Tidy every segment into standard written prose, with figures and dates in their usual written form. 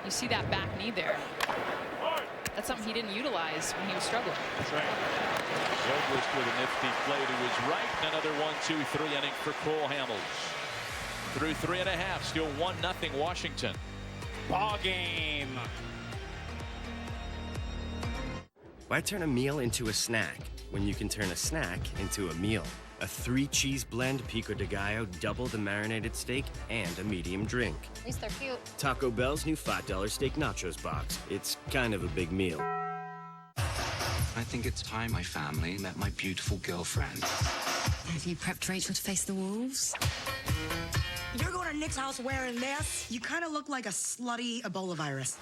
You see that back knee there. That's something he didn't utilize when he was struggling. That's right. Zobrist with a nifty play to his right. Another 1-2-3 inning for Cole Hamels. Through 3.5, still 1-0 Washington. Ball game. Why turn a meal into a snack when you can turn a snack into a meal? A 3-cheese blend pico de gallo, double the marinated steak, and a medium drink. At least they're cute. Taco Bell's new $5 steak nachos box. It's kind of a big meal. I think it's time my family met my beautiful girlfriend. Have you prepped Rachel to face the wolves? You're going to Nick's house wearing this? You kind of look like a slutty Ebola virus.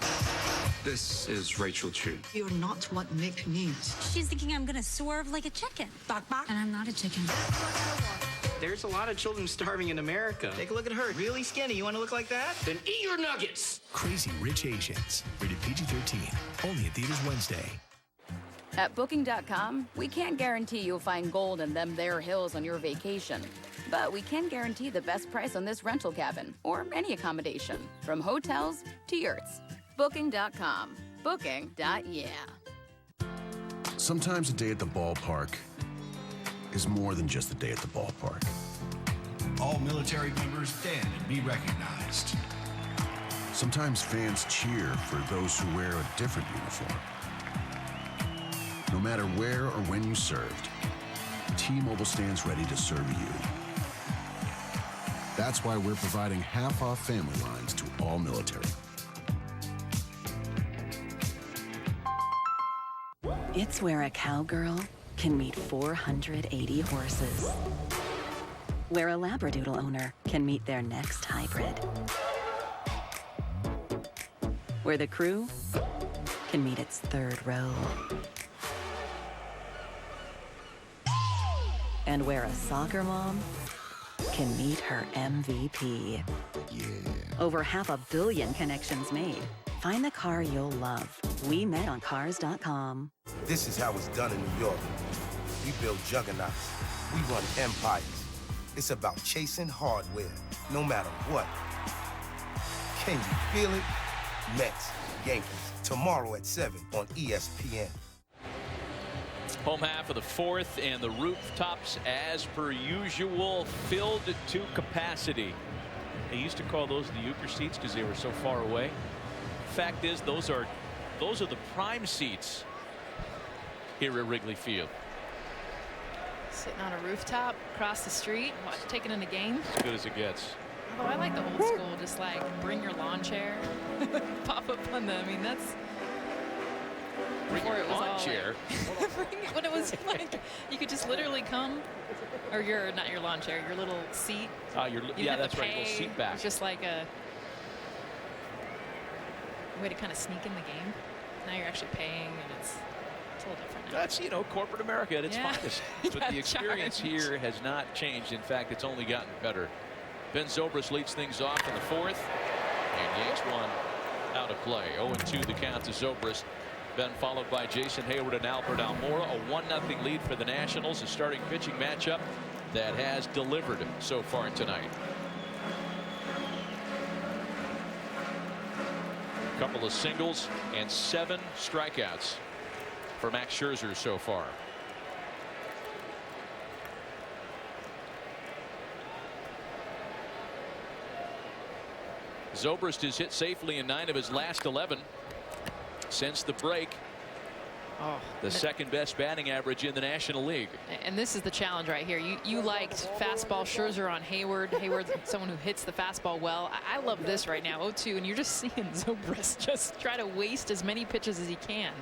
This is Rachel Chu. You're not what Nick needs. She's thinking I'm gonna swerve like a chicken. Bok bok. And I'm not a chicken. There's a lot of children starving in America. Take a look at her. Really skinny. You want to look like that? Then eat your nuggets. Crazy Rich Asians. Rated PG-13. Only in theaters Wednesday. At Booking.com, we can't guarantee you'll find gold in them there hills on your vacation. But we can guarantee the best price on this rental cabin or any accommodation, from hotels to yurts. Booking.com. Booking.yeah. Sometimes a day at the ballpark is more than just a day at the ballpark. All military members stand and be recognized. Sometimes fans cheer for those who wear a different uniform. No matter where or when you served, T-Mobile stands ready to serve you. That's why we're providing half-off family lines to all military. It's where a cowgirl can meet 480 horses. Where a Labradoodle owner can meet their next hybrid. Where the crew can meet its third row. And where a soccer mom can meet her MVP. Yeah. Over 500 million connections made. Find the car you'll love. We met on Cars.com. This is how it's done in New York. We build juggernauts. We run empires. It's about chasing hardware, no matter what. Can you feel it? Mets, Yankees, tomorrow at 7 on ESPN. Home half of the fourth, and the rooftops, as per usual, filled to capacity. They used to call those the euchre seats because they were so far away. Fact is, those are the prime seats here at Wrigley Field. Sitting on a rooftop across the street, taking in a game. As good as it gets. Although I like the old school, just like bring your lawn chair, pop up on the. I mean, that's. Bring your lawn chair. Like, when it was like you could just literally come, or not your lawn chair, your little seat. Yeah, that's right. Little seat back. It's just like a way to kind of sneak in the game. Now you're actually paying, and it's a little different now. That's Corporate America at its finest. But the experience here has not changed. In fact, it's only gotten better. Ben Zobrist leads things off in the fourth, and Yanks one out of play. 0-2 the count to Zobrist. Ben followed by Jason Hayward and Albert Almora. A 1-0 lead for the Nationals. A starting pitching matchup that has delivered so far tonight. A couple of singles and 7 strikeouts for Max Scherzer so far. Zobrist has hit safely in 9 of his last 11 since the break. The second best batting average in the National League. And this is the challenge right here. You liked fastball Scherzer on Hayward. Hayward, someone who hits the fastball well. I love this right now. 0-2, and you're just seeing Zobrist just try to waste as many pitches as he can.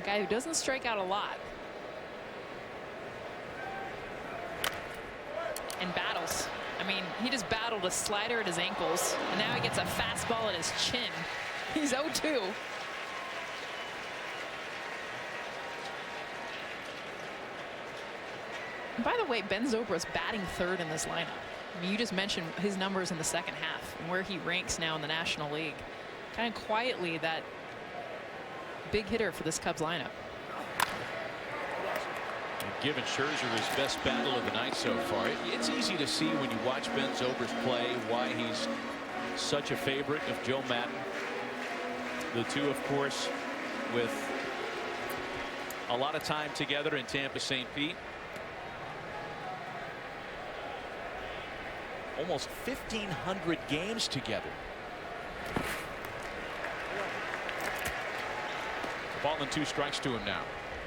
A guy who doesn't strike out a lot. And battles. I mean, he just battled a slider at his ankles, and now he gets a fastball at his chin. He's 0-2. And by the way, Ben Zobrist batting third in this lineup. I mean, you just mentioned his numbers in the second half and where he ranks now in the National League. Kind of quietly that big hitter for this Cubs lineup. Given Scherzer his best battle of the night so far, it's easy to see when you watch Ben Zobrist play why he's such a favorite of Joe Madden. The two, of course, with a lot of time together in Tampa St. Pete. Almost 1,500 games together. Ball and 2 strikes to him now.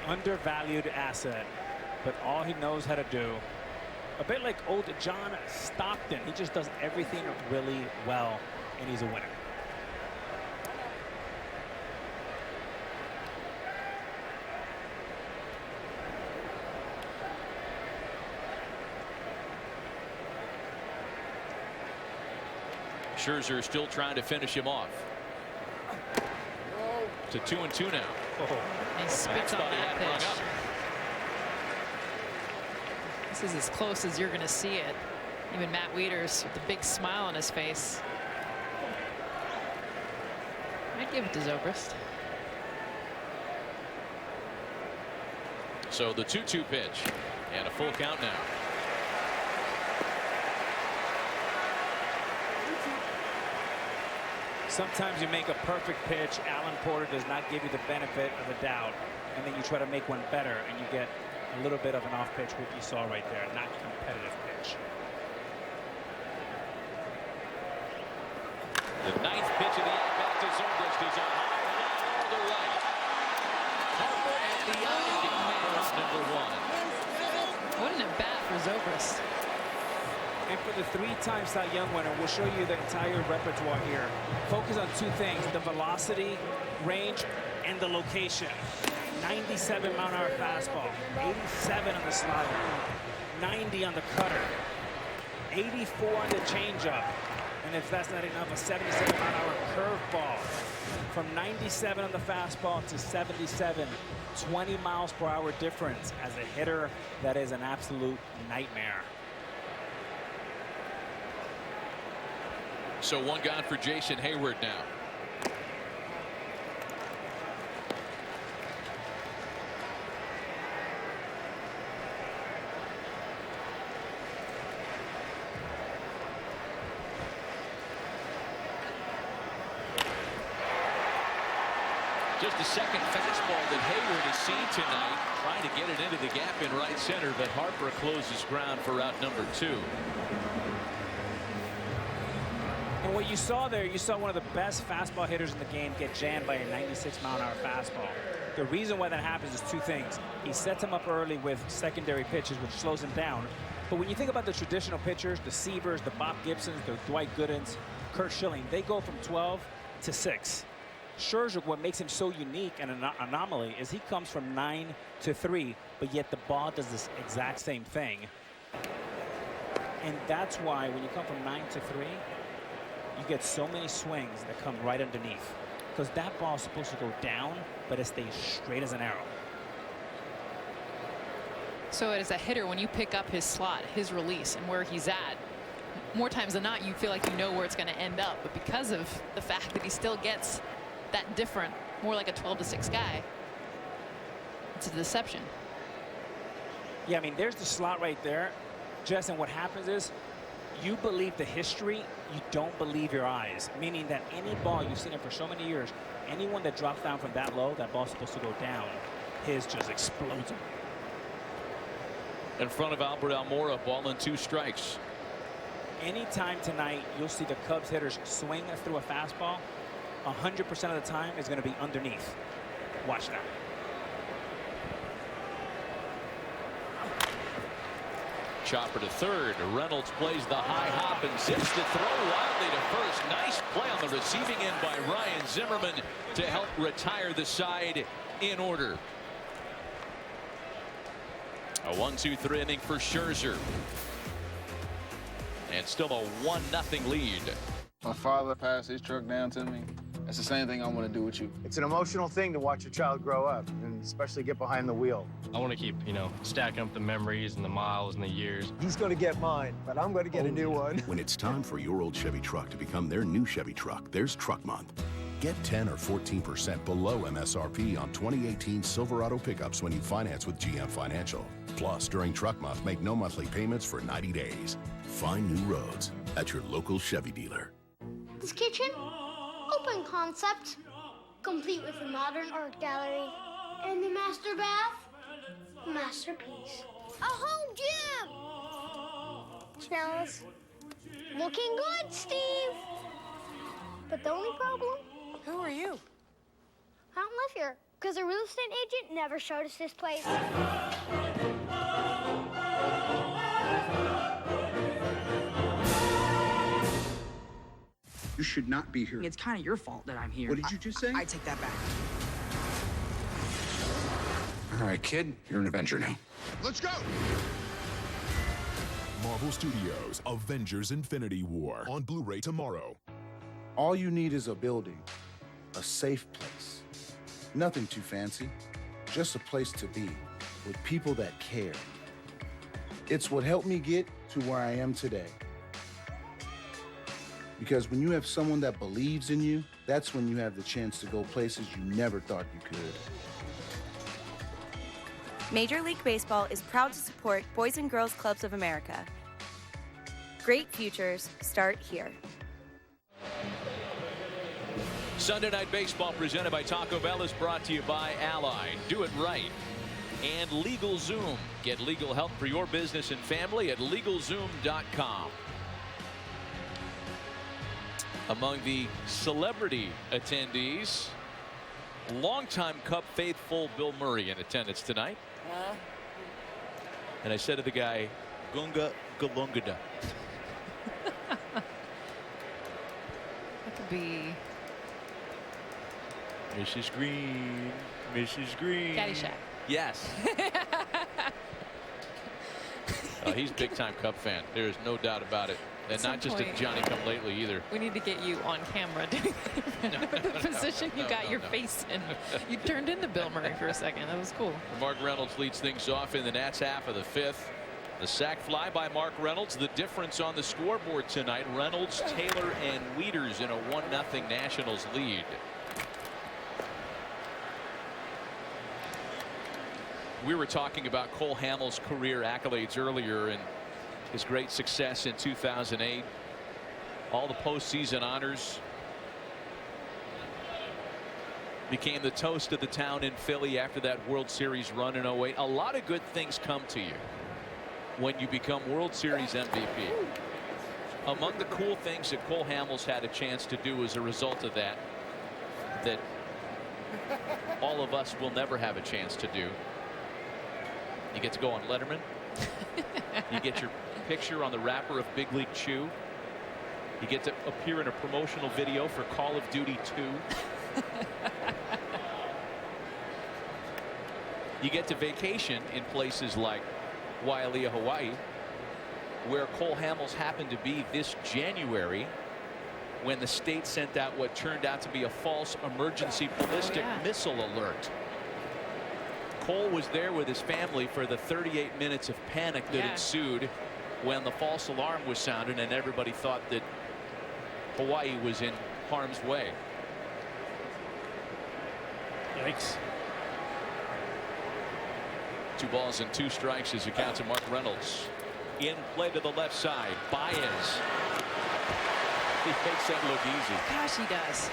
Undervalued asset, but all he knows how to do. A bit like old John Stockton. He just does everything really well, and he's a winner. Scherzer still trying to finish him off. To 2-2 now. He spits on that pitch. This is as close as you're going to see it. Even Matt Wieters with a big smile on his face. I'd give it to Zobrist. So the 2-2 pitch and a full count now. Sometimes you make a perfect pitch. Alan Porter does not give you the benefit of the doubt, and then you try to make one better, and you get a little bit of an off pitch, what you saw right there. Not competitive pitch. The 9th pitch of the at-bat to Zobrist is a high to right. Harper at the eye. Number 1. What an at-bat for Zobrist. And for the 3-time Cy Young winner, we'll show you the entire repertoire here. Focus on 2 things: the velocity, range, and the location. 97 mile-an-hour fastball, 87 on the slider, 90 on the cutter, 84 on the changeup, and if that's not enough, a 77 mile-an-hour curveball. From 97 on the fastball to 77, 20 miles per hour difference. As a hitter, that is an absolute nightmare. So 1 gone for Jason Hayward now. Just a second fastball that Hayward has seen tonight, trying to get it into the gap in right center, but Harper closes ground for out number 2. And what you saw there, you saw one of the best fastball hitters in the game get jammed by a 96 mile-an-hour fastball. The reason why that happens is 2 things. He sets him up early with secondary pitches, which slows him down. But when you think about the traditional pitchers, the Seavers, the Bob Gibsons, the Dwight Goodens, Kurt Schilling, they go from 12 to 6. Scherzer, what makes him so unique and an anomaly is he comes from 9 to 3, but yet the ball does this exact same thing. And that's why when you come from 9 to 3, you get so many swings that come right underneath, because that ball is supposed to go down, but it stays straight as an arrow. So as a hitter, when you pick up his slot, his release, and where he's at, more times than not, you feel like you know where it's going to end up. But because of the fact that he still gets that different, more like a 12-6 guy, it's a deception. Yeah, I mean, there's the slot right there, Jess, and what happens is you believe the history, you don't believe your eyes, meaning that any ball, you've seen it for so many years, anyone that drops down from that low, that ball's supposed to go down, his just explodes. In front of Albert Almora, ball and 2 strikes. Anytime tonight you'll see the Cubs hitters swing through a fastball, 100% of the time is going to be underneath. Watch that. Chopper to third. Reynolds plays the high hop and zips the throw wildly to first. Nice play on the receiving end by Ryan Zimmerman to help retire the side in order. A 1-2-3 inning for Scherzer. And still a 1-0 lead. My father passed his truck down to me. That's the same thing I want to do with you. It's an emotional thing to watch your child grow up, and especially get behind the wheel. I want to keep, stacking up the memories and the miles and the years. He's going to get mine, but I'm going to get a new one. When it's time for your old Chevy truck to become their new Chevy truck, there's Truck Month. Get 10 or 14% below MSRP on 2018 Silverado pickups when you finance with GM Financial. Plus, during Truck Month, make no monthly payments for 90 days. Find new roads at your local Chevy dealer. This kitchen, open concept. complete with a modern art gallery and the master bath, masterpiece. A home gym! Smells looking good, Steve. But the only problem? Who are you? I don't live here because a real estate agent never showed us this place. You should not be here. It's kind of your fault that I'm here. What did you just say? I take that back. All right, kid, you're an Avenger now. Let's go! Marvel Studios' Avengers Infinity War on Blu-ray tomorrow. All you need is a building, a safe place. Nothing too fancy, just a place to be with people that care. It's what helped me get to where I am today. Because when you have someone that believes in you, that's when you have the chance to go places you never thought you could. Major League Baseball is proud to support Boys and Girls Clubs of America. Great futures start here. Sunday Night Baseball presented by Taco Bell is brought to you by Ally. Do it right. And LegalZoom. Get legal help for your business and family at LegalZoom.com. Among the celebrity attendees, longtime Cub faithful Bill Murray in attendance tonight. And I said to the guy, Gunga Galungada. That could be Mrs. Green, Mrs. Green. Caddyshack. Yes. He's a big-time Cub fan. There's no doubt about it. And not just a Johnny-come-lately either. We need to get you on camera doing the position you got your face in. You turned into Bill Murray for a second. That was cool. Mark Reynolds leads things off in the Nats half of the fifth. The sac fly by Mark Reynolds. The difference on the scoreboard tonight. Reynolds, Taylor, and Wieters in a 1-0 Nationals lead. We were talking about Cole Hamels' career accolades earlier and his great success in 2008. All the postseason honors. Became the toast of the town in Philly after that World Series run in 08. A lot of good things come to you when you become World Series MVP. Among the cool things that Cole Hamels had a chance to do as a result of that, that all of us will never have a chance to do. You get to go on Letterman. You get your picture on the wrapper of Big League Chew. You get to appear in a promotional video for Call of Duty 2. You get to vacation in places like Wailea, Hawaii, where Cole Hamels happened to be this January when the state sent out what turned out to be a false emergency ballistic missile alert. Cole was there with his family for the 38 minutes of panic that ensued when the false alarm was sounded and everybody thought that Hawaii was in harm's way. Yikes. 2 balls and 2 strikes as it counts to Mark Reynolds. In play to the left side. Baez. He makes that look easy. Gosh, he does.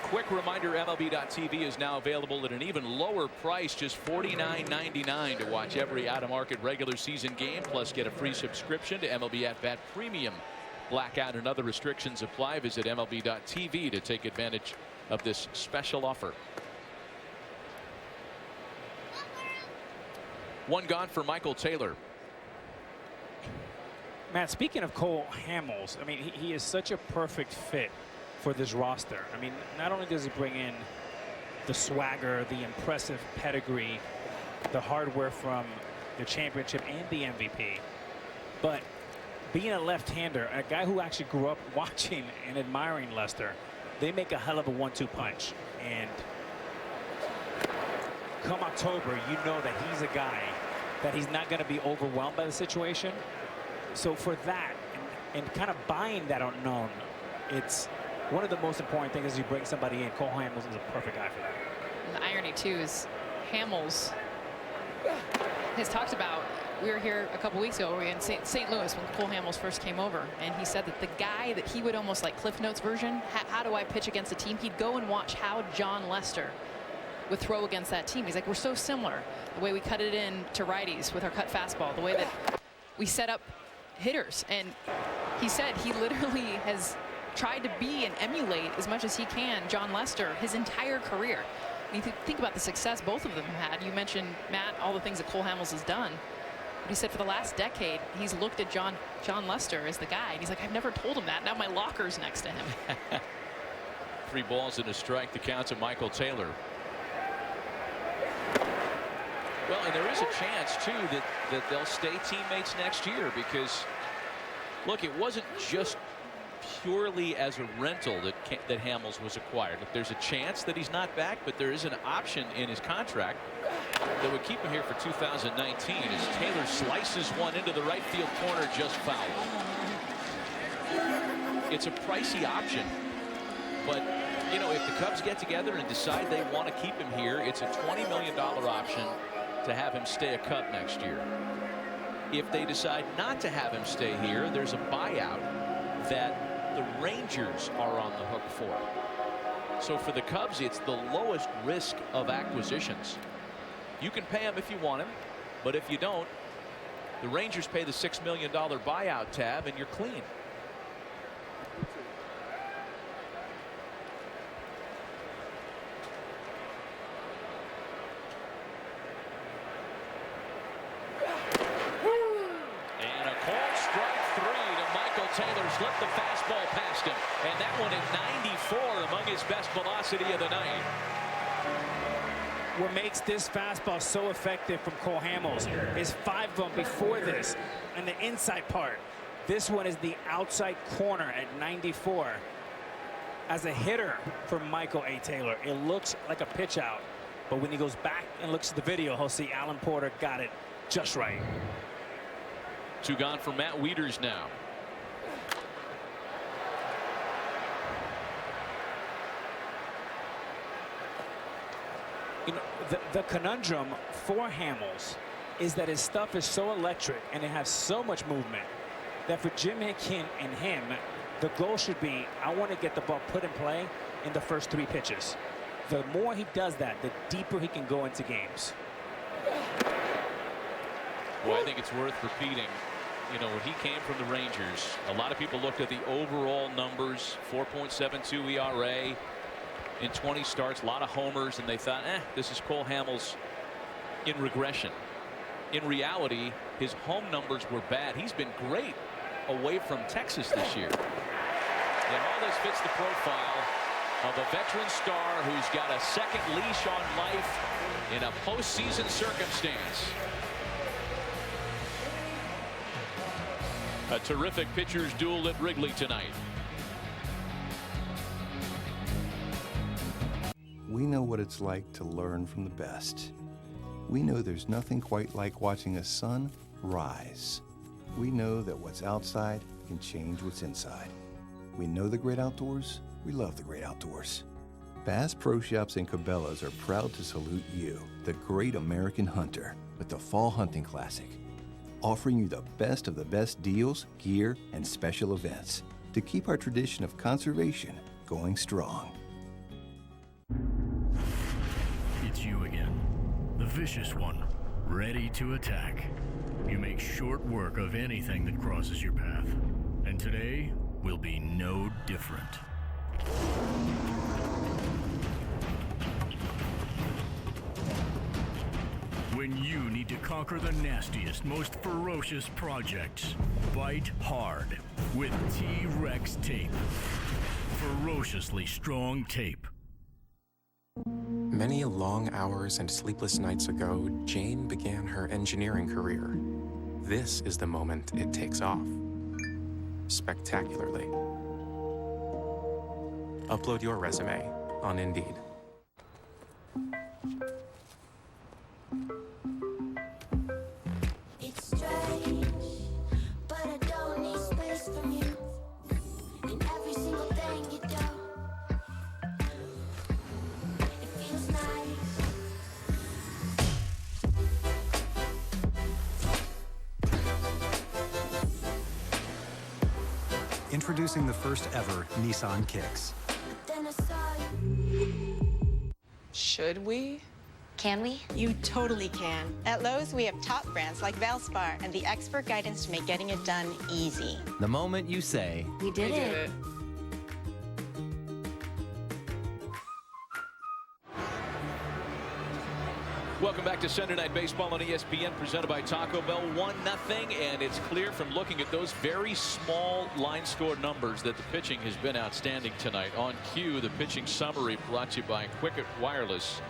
Quick reminder, MLB.tv is now available at an even lower price, just $49.99 to watch every out-of-market regular season game, plus get a free subscription to MLB At Bat Premium. Blackout and other restrictions apply. Visit MLB.tv to take advantage of this special offer. 1 gone for Michael Taylor. Matt, speaking of Cole Hamels, I mean, he is such a perfect fit for this roster. I mean, not only does he bring in the swagger, the impressive pedigree, the hardware from the championship and the MVP, but being a left-hander, a guy who actually grew up watching and admiring Lester, they make a hell of a 1-2 punch. And come October, you know that he's a guy that he's not going to be overwhelmed by the situation. So for that and kind of buying that unknown, it's one of the most important things is you bring somebody in. Cole Hamels is a perfect guy for that. And the irony too is Hamels has talked about we were here a couple weeks ago. We were in St. Louis when Cole Hamels first came over, and he said that the guy that he would almost like Cliff Notes version, how do I pitch against a team? He'd go and watch how John Lester would throw against that team. He's like, we're so similar. The way we cut it in to righties with our cut fastball, the way that we set up hitters. And he said he literally has tried to be and emulate as much as he can John Lester his entire career. And you think about the success both of them have had. You mentioned, Matt, all the things that Cole Hamels has done. But he said for the last decade, he's looked at John Lester as the guy. And he's like, I've never told him that. Now my locker's next to him. 3 balls and a strike to count to Michael Taylor. Well, and there is a chance, too, that they'll stay teammates next year because, look, it wasn't just purely as a rental that Hamels was acquired. If there's a chance that he's not back, but there is an option in his contract that would keep him here for 2019 as Taylor slices one into the right field corner, just foul. It's a pricey option, but you know, if the Cubs get together and decide they want to keep him here, it's a $20 million option to have him stay a Cub next year. If they decide not to have him stay here, there's a buyout that the Rangers are on the hook for. So for the Cubs, it's the lowest risk of acquisitions. You can pay him if you want him, but if you don't, the Rangers pay the $6 million buyout tab and you're clean. Taylor slipped the fastball past him, and that one at 94 among his best velocity of the night. What makes this fastball so effective from Cole Hamels is 5 of them before this, and the inside part. This one is the outside corner at 94. As a hitter for Michael A. Taylor, it looks like a pitch out, but when he goes back and looks at the video, he'll see Alan Porter got it just right. 2 gone for Matt Wieters now. You know, the conundrum for Hamels is that his stuff is so electric and it has so much movement that for Jim Hickey and him, the goal should be, I want to get the ball put in play in the first 3 pitches. The more he does that, the deeper he can go into games. Well, I think it's worth repeating. You know, when he came from the Rangers, a lot of people looked at the overall numbers, 4.72 ERA. In 20 starts, a lot of homers, and they thought, this is Cole Hamels in regression. In reality, his home numbers were bad. He's been great away from Texas this year. And all this fits the profile of a veteran star who's got a second leash on life in a postseason circumstance. A terrific pitcher's duel at Wrigley tonight. We know what it's like to learn from the best. We know there's nothing quite like watching a sun rise. We know that what's outside can change what's inside. We know the great outdoors. We love the great outdoors. Bass Pro Shops and Cabela's are proud to salute you, the great American hunter, with the Fall Hunting Classic, offering you the best of the best deals, gear, and special events to keep our tradition of conservation going strong. It's you again, the vicious one, ready to attack. You make short work of anything that crosses your path, and today will be no different. When you need to conquer the nastiest, most ferocious projects, bite hard with T-Rex tape. Ferociously strong tape. Many long hours and sleepless nights ago, Jane began her engineering career. This is the moment it takes off. Spectacularly. Upload your resume on Indeed. It's strange, but I don't need space from you. In every single thing you do. It feels nice. Introducing the first ever Nissan Kicks. Should we? Can we? You totally can. At Lowe's, we have top brands like Valspar and the expert guidance to make getting it done easy. The moment you say, We did it. Welcome back to Sunday Night Baseball on ESPN, presented by Taco Bell. 1-0, and it's clear from looking at those very small line score numbers that the pitching has been outstanding tonight. On cue, the pitching summary brought to you by Quicket Wireless.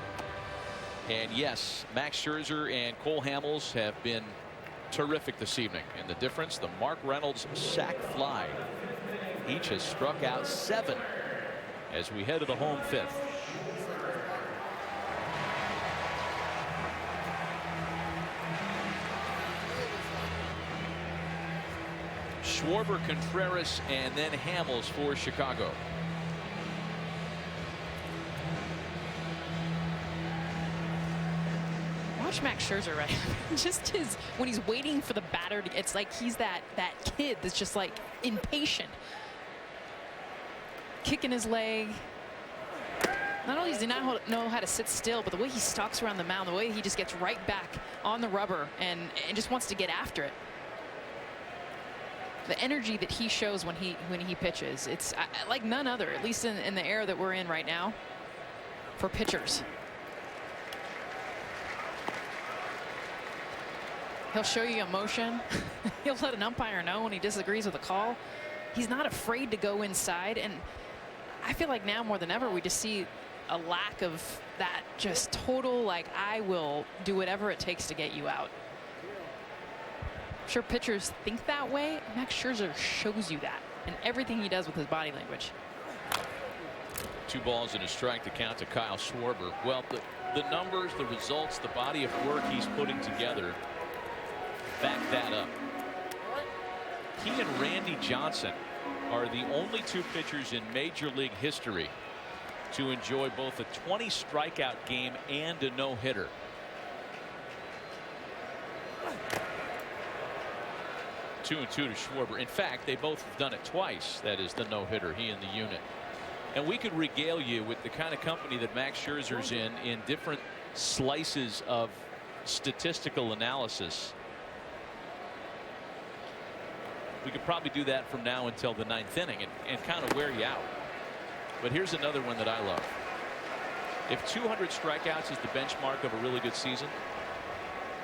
And yes, Max Scherzer and Cole Hamels have been terrific this evening. And the difference, the Mark Reynolds sac fly. Each has struck out 7 as we head to the home 5th. Schwarber, Contreras, and then Hamels for Chicago. Watch Max Scherzer, right? Just when he's waiting for the batter to, it's like he's that kid that's just like impatient. Kicking his leg. Not only does he not know how to sit still, but the way he stalks around the mound, the way he just gets right back on the rubber and just wants to get after it. The energy that he shows when he pitches, it's like none other, at least in the era that we're in right now for pitchers. He'll show you emotion. He'll let an umpire know when he disagrees with a call. He's not afraid to go inside, and I feel like now more than ever we just see a lack of that just total, like, I will do whatever it takes to get you out. I'm sure pitchers think that way. Max Scherzer shows you that in everything he does with his body language. 2 balls and a strike to count to Kyle Schwarber. Well, the numbers, the results, the body of work he's putting together back that up. He and Randy Johnson are the only 2 pitchers in Major League history to enjoy both a 20 strikeout game and a no-hitter. Two and 2 to Schwarber. In fact, they both have done it twice. That is the no-hitter, he and the unit. And we could regale you with the kind of company that Max Scherzer's in different slices of statistical analysis. We could probably do that from now until the 9th inning and kind of wear you out. But here's another one that I love. If 200 strikeouts is the benchmark of a really good season,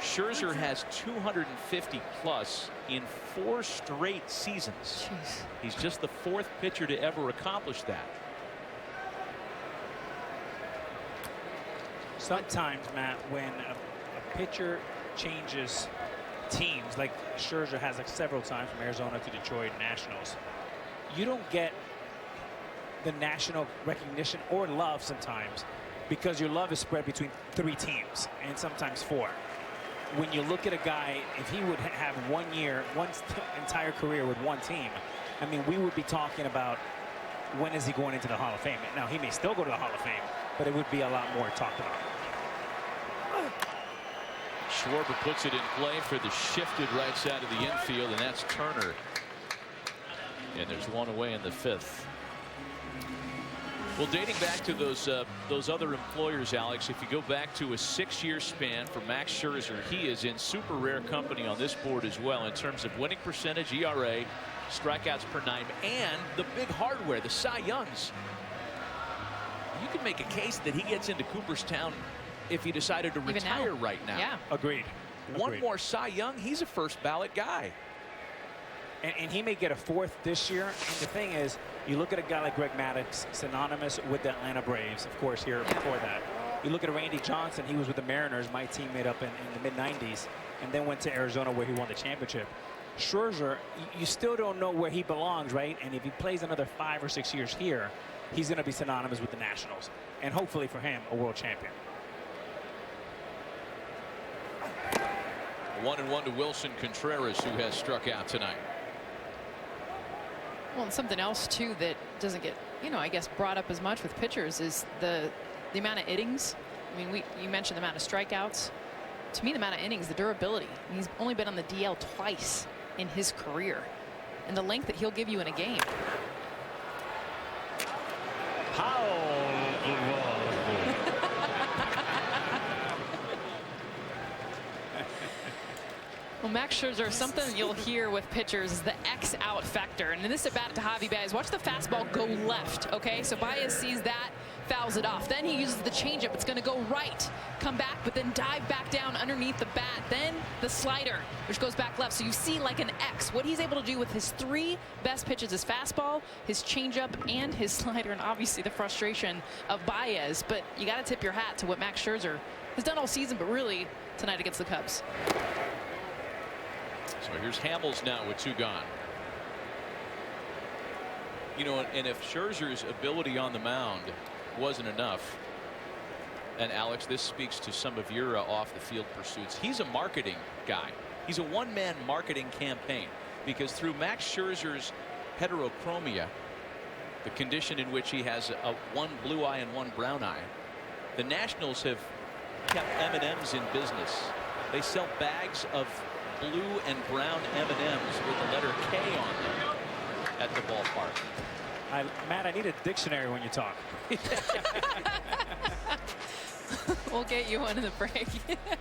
Scherzer has 250 plus in 4 straight seasons. Jeez. He's just the 4th pitcher to ever accomplish that. Sometimes, Matt, when a pitcher changes teams, like Scherzer has like several times from Arizona to Detroit Nationals, you don't get the national recognition or love sometimes because your love is spread between 3 teams and sometimes 4. When you look at a guy, if he would have 1 year, one entire career with 1 team, I mean, we would be talking about when is he going into the Hall of Fame. Now, he may still go to the Hall of Fame, but it would be a lot more talked about. Schwarber puts it in play for the shifted right side of the infield, and that's Turner. And there's 1 away in the 5th. Well, dating back to those other employers, Alex, if you go back to a 6-year span for Max Scherzer, he is in super rare company on this board as well in terms of winning percentage, ERA, strikeouts per 9, and the big hardware, the Cy Youngs. You can make a case that he gets into Cooperstown if he decided to retire right now. Yeah. Agreed. One more Cy Young, he's a first ballot guy. And he may get a 4th this year. And the thing is, you look at a guy like Greg Maddux, synonymous with the Atlanta Braves, of course, here before that. You look at Randy Johnson, he was with the Mariners, my teammate up in the mid-90s, and then went to Arizona where he won the championship. Scherzer, you still don't know where he belongs, right? And if he plays another 5 or 6 years here, he's going to be synonymous with the Nationals. And hopefully for him, a world champion. 1-1 to Wilson Contreras, who has struck out tonight. Well, and something else too that doesn't get, I guess, brought up as much with pitchers is the amount of innings. I mean, you mentioned the amount of strikeouts. To me, the amount of innings, the durability. I mean, he's only been on the DL twice in his career, and the length that he'll give you in a game. Well, Max Scherzer, something you'll hear with pitchers is the X out factor. And in this at bat to Javi Baez, watch the fastball go left, okay? So Baez sees that, fouls it off. Then he uses the changeup. It's going to go right, come back, but then dive back down underneath the bat. Then the slider, which goes back left. So you see like an X. What he's able to do with his 3 best pitches, his fastball, his changeup, and his slider, and obviously the frustration of Baez. But you got to tip your hat to what Max Scherzer has done all season, but really tonight against the Cubs. So here's Hamels now with 2 gone. You know, and if Scherzer's ability on the mound wasn't enough, and Alex, this speaks to some of your off the field pursuits. He's a marketing guy. He's a one-man marketing campaign, because through Max Scherzer's heterochromia, the condition in which he has one blue eye and one brown eye, the Nationals have kept M&Ms in business. They sell bags of blue and brown M&Ms with the letter K on them at the ballpark. Matt, I need a dictionary when you talk. We'll get you one in the break.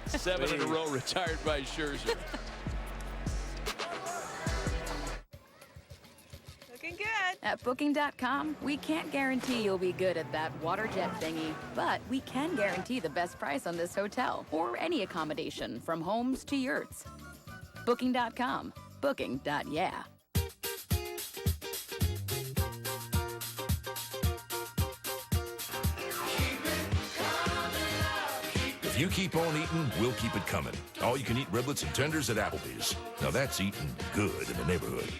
7 in a row retired by Scherzer. Looking good. At Booking.com, we can't guarantee you'll be good at that water jet thingy, but we can guarantee the best price on this hotel or any accommodation from homes to yurts. Booking.com. Booking.yeah. If you keep on eating, we'll keep it coming. All you can eat riblets and tenders at Applebee's. Now that's eating good in the neighborhood.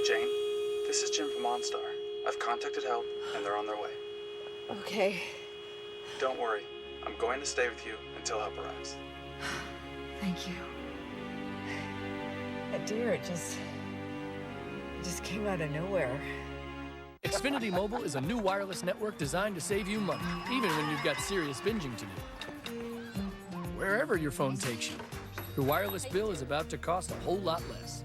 Jane, this is Jim from OnStar. I've contacted help, and they're on their way. Okay. Don't worry. I'm going to stay with you until help arrives. Thank you. Dear, it just came out of nowhere. Xfinity Mobile is a new wireless network designed to save you money, even when you've got serious binging to do. Wherever your phone takes you, your wireless bill is about to cost a whole lot less.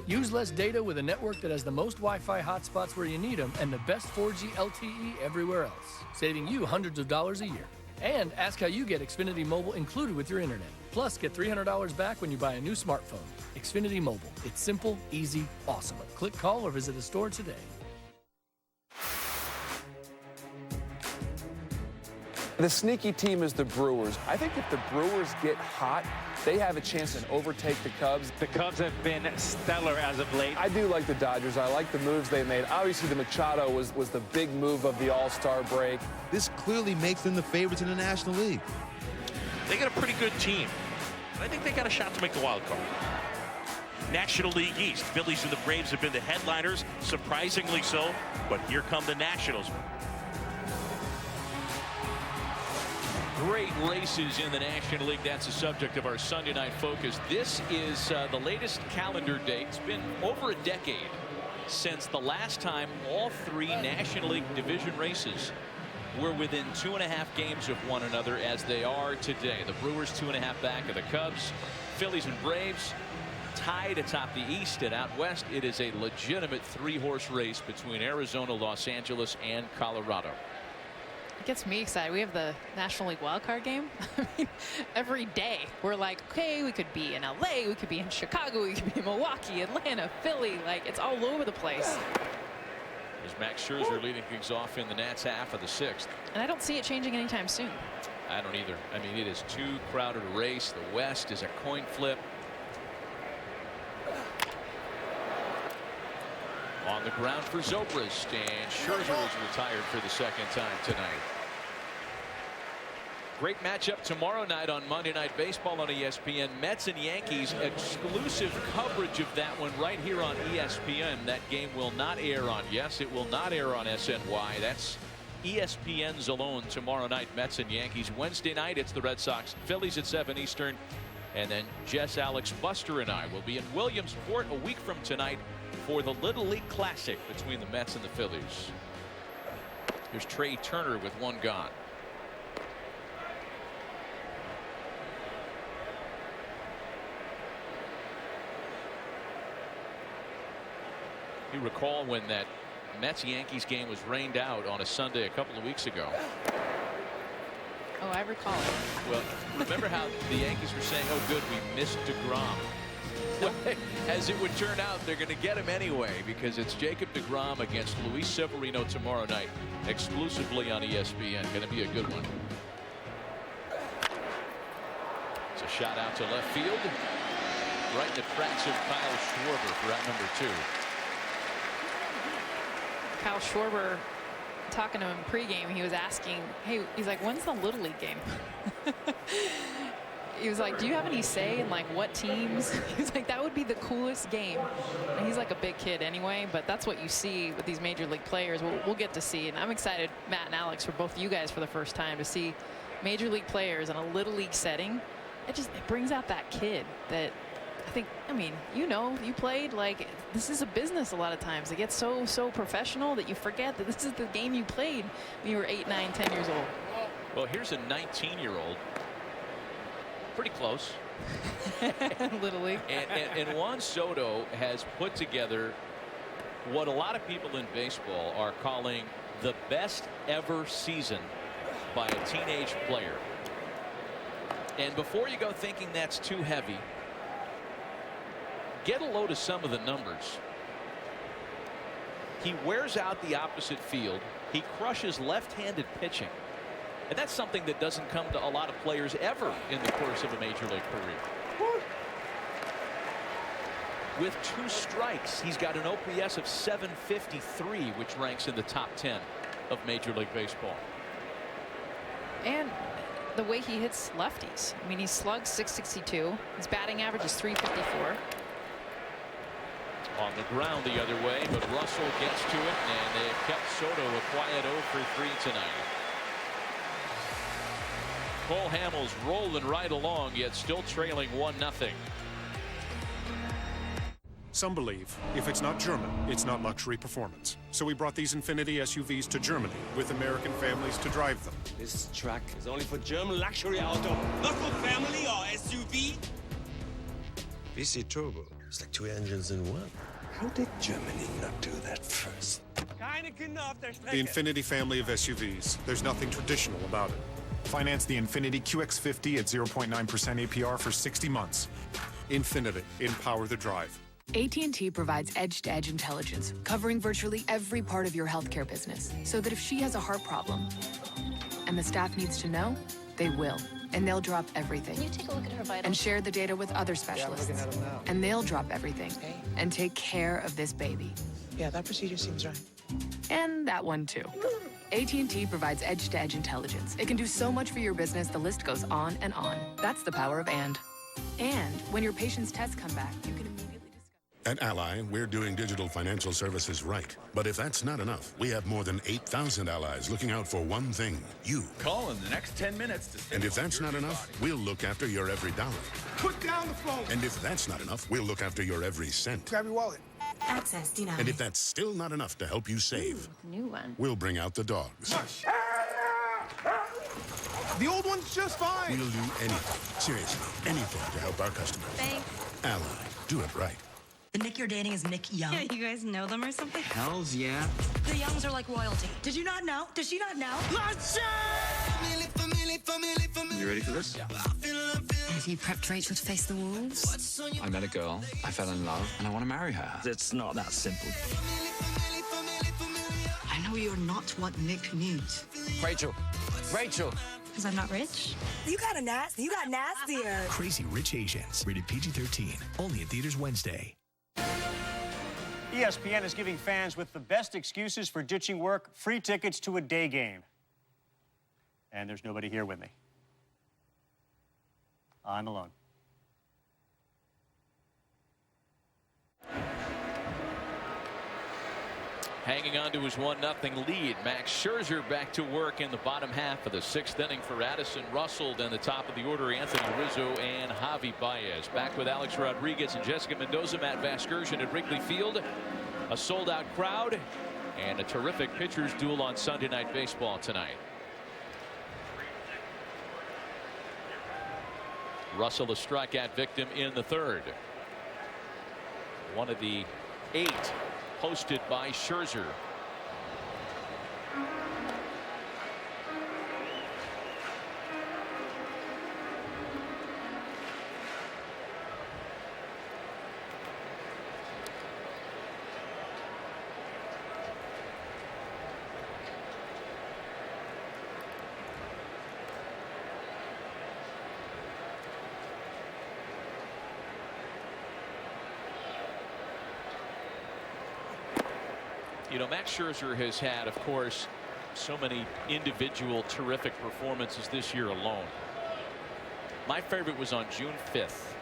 Use less data with a network that has the most Wi-Fi hotspots where you need them and the best 4G LTE everywhere else, saving you hundreds of dollars a year. And ask how you get Xfinity Mobile included with your internet. Plus, get $300 back when you buy a new smartphone. Xfinity Mobile. It's simple, easy, awesome. Click, call, or visit a store today. The sneaky team is the Brewers. I think if the Brewers get hot, they have a chance to overtake the Cubs. The Cubs have been stellar as of late. I do like the Dodgers. I like the moves they made. Obviously, the Machado was the big move of the All-Star break. This clearly makes them the favorites in the National League. They got a pretty good team. I think they got a shot to make the wild card. National League East. Phillies and the Braves have been the headliners, surprisingly so. But here come the Nationals. Great races in the National League. That's the subject of our Sunday night focus. This is the latest calendar date. It's been over a decade since the last time all 3 National League division races were within 2.5 games of one another as they are today. The Brewers 2.5 back of the Cubs. Phillies and Braves tied atop the East, and out west it is a legitimate 3-horse race between Arizona, Los Angeles, and Colorado. It gets me excited. We have the National League wildcard game. I mean, every day we're like, okay, we could be in LA, we could be in Chicago, we could be in Milwaukee, Atlanta, Philly. Like, it's all over the place. There's Max Scherzer leading things off in the Nats half of the 6th. And I don't see it changing anytime soon. I don't either. I mean, it is too crowded a race. The West is a coin flip. On the ground for Zobrist, and Scherzer is retired for the 2nd time tonight. Great matchup tomorrow night on Monday Night Baseball on ESPN. Mets and Yankees, exclusive coverage of that one right here on ESPN. That game will not air on, yes, it will not air on SNY. That's ESPN's alone tomorrow night. Mets and Yankees. Wednesday night, it's the Red Sox and Phillies at 7 Eastern. And then Jess, Alex, Buster, and I will be in Williamsport a week from tonight for the Little League Classic between the Mets and the Phillies. Here's Trey Turner with 1 gone. You recall when that Mets-Yankees game was rained out on a Sunday a couple of weeks ago. Oh, I recall. Well, remember how the Yankees were saying, oh, good, we missed DeGrom. Well, as it would turn out, they're going to get him anyway because it's Jacob DeGrom against Luis Severino tomorrow night, exclusively on ESPN. Going to be a good one. It's a shot out to left field, right in the tracks of Kyle Schwarber for out number 2. Kyle Schwarber, talking to him pregame, he was asking, hey, he's like, when's the Little League game? He was like, do you have any say in like what teams? He's like, that would be the coolest game. And he's like a big kid anyway, but that's what you see with these major league players. We'll get to see. And I'm excited, Matt and Alex, for both you guys for the first time to see major league players in a little league setting. It brings out that kid that I mean, you know, you played, like, this is a business a lot of times. It gets so professional that you forget that this is the game you played when you were 8, 9, 10 years old. Well, here's a 19-year-old. Pretty close. Little League. And Juan Soto has put together what a lot of people in baseball are calling the best ever season by a teenage player. And before you go thinking that's too heavy, get a load of some of the numbers. He wears out the opposite field. He crushes left-handed pitching. And that's something that doesn't come to a lot of players ever in the course of a major league career. With 2 strikes, he's got an OPS of 753, which ranks in the top 10 of Major League Baseball. And the way he hits lefties. I mean, he slugs .662. His batting average is .354. On the ground the other way, but Russell gets to it, and they've kept Soto a quiet 0 for 3 tonight. Cole Hamels rolling right along, yet still trailing 1-0. Some believe if it's not German, it's not luxury performance. So we brought these Infinity SUVs to Germany with American families to drive them. This truck is only for German luxury auto, not for family or SUV. VC Turbo. It's like 2 engines in one. How did Germany not do that first? The Infinity family of SUVs. There's nothing traditional about it. Finance the Infinity QX50 at 0.9% APR for 60 months. Infinity. Empower the drive. AT&T provides edge-to-edge intelligence, covering virtually every part of your healthcare business, so that if she has a heart problem and the staff needs to know, they will. And they'll drop everything. Can you take a look at her vitals? And share the data with other specialists. Yeah, I'm looking at them now. And they'll drop everything and take care of this baby. Yeah, that procedure seems right. And that one too. AT&T provides edge-to-edge intelligence. It can do so much for your business, the list goes on and on. That's the power of and. And when your patient's tests come back, you can immediately discover. At Ally, we're doing digital financial services right. But if that's not enough, we have more than 8,000 allies looking out for one thing, you. Call in the next 10 minutes to And if that's not enough, we'll look after your every dollar. Put down the phone. And if that's not enough, we'll look after your every cent. Grab your wallet. Access denied. And if that's still not enough to help you save, New one. we'll bring out the dogs. The old one's just fine. We'll do anything, seriously, anything to help our customers. Thanks. Ally, do it right. The Nick you're dating is Nick Young. Yeah, you guys know them or something? Hells yeah. The Youngs are like royalty. Did you not know? Does she not know? You ready for this? Yeah. Have you prepped Rachel to face the wolves? I met a girl, I fell in love, and I want to marry her. It's not that simple. I know you're not what Nick needs. Rachel. Rachel. Because I'm not rich? You got nastier. Crazy Rich Asians. Rated PG-13. Only in theaters Wednesday. ESPN is giving fans with the best excuses for ditching work free tickets to a day game. And there's nobody here with me. I'm alone. Hanging on to his 1-0 lead. Max Scherzer back to work in the bottom half of the 6th inning for Addison Russell. Then the top of the order, Anthony Rizzo and Javi Baez. Back with Alex Rodriguez and Jessica Mendoza. Matt Vasgersian at Wrigley Field. A sold-out crowd and a terrific pitchers duel on Sunday Night Baseball tonight. Russell a strikeout victim in the 3rd. One of the 8 posted by Scherzer. You know, Max Scherzer has had, of course, so many individual terrific performances this year alone. My favorite was on June 5th.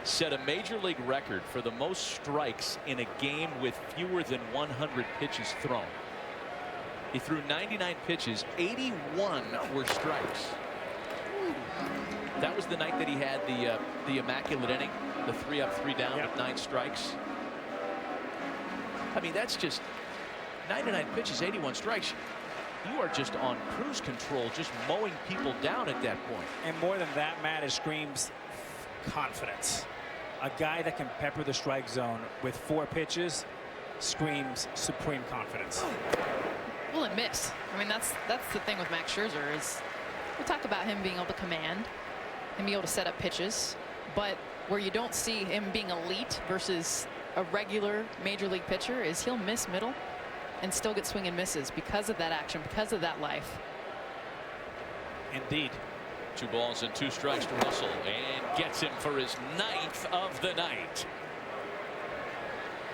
Set a major league record for the most strikes in a game with fewer than 100 pitches thrown. He threw 99 pitches, 81 were strikes. That was the night that he had the immaculate inning, the 3 up, 3 down with 9 strikes. I mean, that's just 99 pitches, 81 strikes. You are just on cruise control, just mowing people down at that point. And more than that, Matt, it screams confidence. A guy that can pepper the strike zone with 4 pitches screams supreme confidence. Well, and miss. I mean, that's the thing with Max Scherzer is we talk about him being able to command and be able to set up pitches, but where you don't see him being elite versus a regular major league pitcher is he'll miss middle and still get swing and misses because of that action, because of that life. Indeed. 2 balls and 2 strikes to Russell, and gets him for his 9th of the night.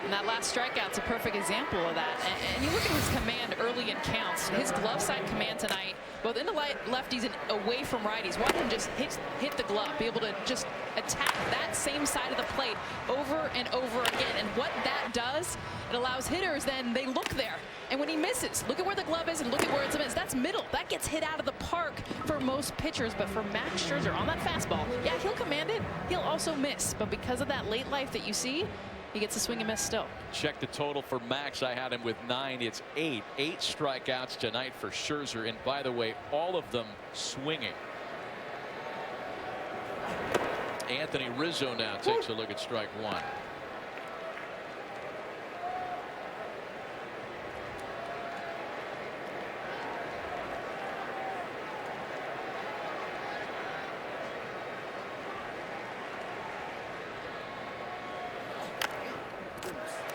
And that last strikeout's a perfect example of that. And you look at his command early in counts. His glove side command tonight, both into lefties and away from righties. Watch him just hit the glove, be able to just attack that same side of the plate over and over again. And what that does, it allows hitters then they look there. And when he misses, look at where the glove is and look at where it's missed. That's middle. That gets hit out of the park for most pitchers. But for Max Scherzer on that fastball, yeah, he'll command it. He'll also miss. But because of that late life that you see, he gets a swing and miss still. Check the total for Max. I had him with 9. It's 8 strikeouts tonight for Scherzer. And by the way, all of them swinging. Anthony Rizzo now takes a look at strike 1.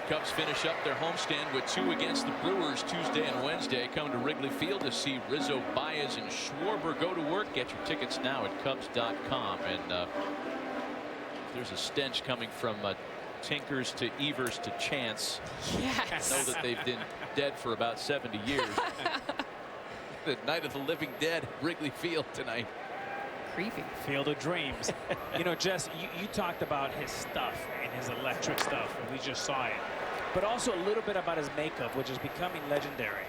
Cubs finish up their homestand with 2 against the Brewers Tuesday and Wednesday. Come to Wrigley Field to see Rizzo, Baez, and Schwarber go to work. Get your tickets now at Cubs.com. And there's a stench coming from Tinkers to Evers to Chance. Yes. I know that they've been dead for about 70 years. The night of the living dead, Wrigley Field tonight. Creepy. Field of dreams. You know, Jess, you talked about his stuff and his electric stuff, and we just saw it. But also a little bit about his makeup, which is becoming legendary.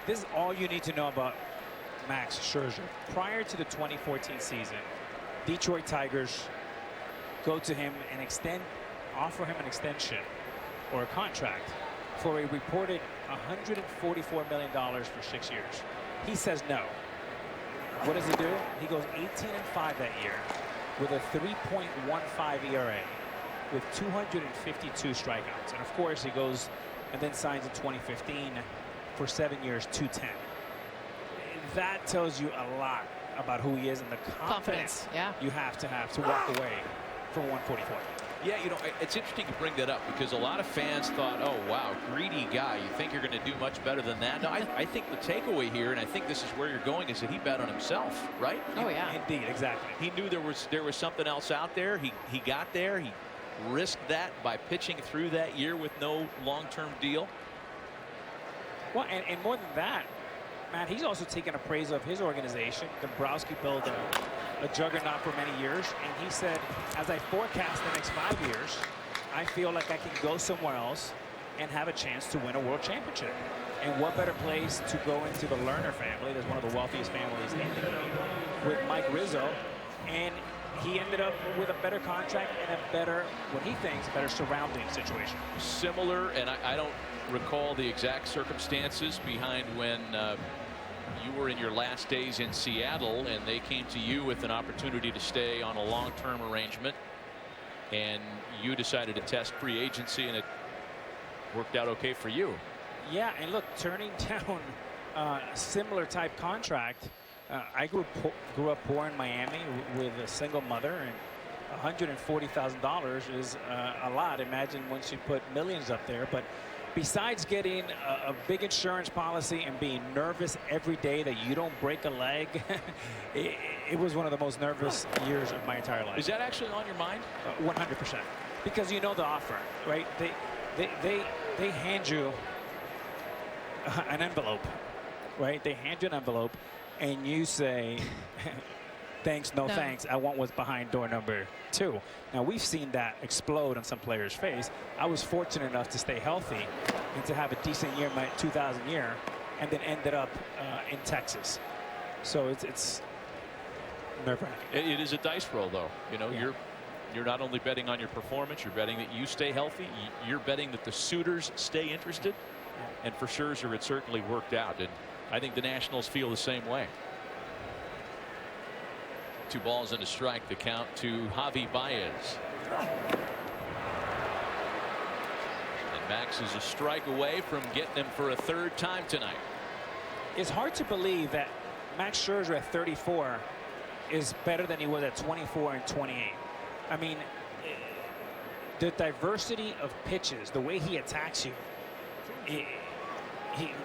This is all you need to know about Max Scherzer. Prior to the 2014 season, Detroit Tigers go to him and offer him an extension or a contract for a reported $144 million for 6 years. He says no. What does he do? He goes 18-5 that year with a 3.15 ERA with 252 strikeouts. And of course he goes and then signs in 2015 for 7 years, 210. That tells you a lot about who he is and the confidence you have to walk away from 144. Yeah, you know, it's interesting to bring that up because a lot of fans thought, oh, wow, greedy guy. You think you're going to do much better than that? No, I think the takeaway here, and I think this is where you're going, is that he bet on himself, right? Oh, yeah. Indeed, exactly. He knew there was something else out there. He got there. He risked that by pitching through that year with no long-term deal. Well, and more than that, Matt, he's also taken a praise of his organization. Dombrowski built a juggernaut for many years, and he said, as I forecast the next 5 years, I feel like I can go somewhere else and have a chance to win a world championship. And what better place to go into the Lerner family, that's one of the wealthiest families in the league, with Mike Rizzo, and he ended up with a better contract and a better, what he thinks, better surrounding situation. Similar, and I don't recall the exact circumstances behind when you were in your last days in Seattle and they came to you with an opportunity to stay on a long-term arrangement and you decided to test free agency, and it worked out okay for you. Yeah, and look, turning down a similar type contract. I grew up poor in Miami with a single mother, and $140,000 is a lot. Imagine once you put millions up there. But besides getting a big insurance policy and being nervous every day that you don't break a leg, it was one of the most nervous years of my entire life. Is that actually on your mind? 100%. Because you know the offer, right? They hand you an envelope, right? They hand you an envelope, and you say, thanks, no thanks. I want what's behind door number 2. Now, we've seen that explode on some players' face. I was fortunate enough to stay healthy and to have a decent year, my 2000 year, and then ended up in Texas. So it's nerve-wracking. It is a dice roll, though. You know, you're not only betting on your performance, you're betting that you stay healthy. You're betting that the suitors stay interested. And for Scherzer, it certainly worked out. And I think the Nationals feel the same way. 2 balls and a strike, the count to Javi Baez. And Max is a strike away from getting him for a 3rd time tonight. It's hard to believe that Max Scherzer at 34 is better than he was at 24 and 28. I mean, the diversity of pitches, the way he attacks you.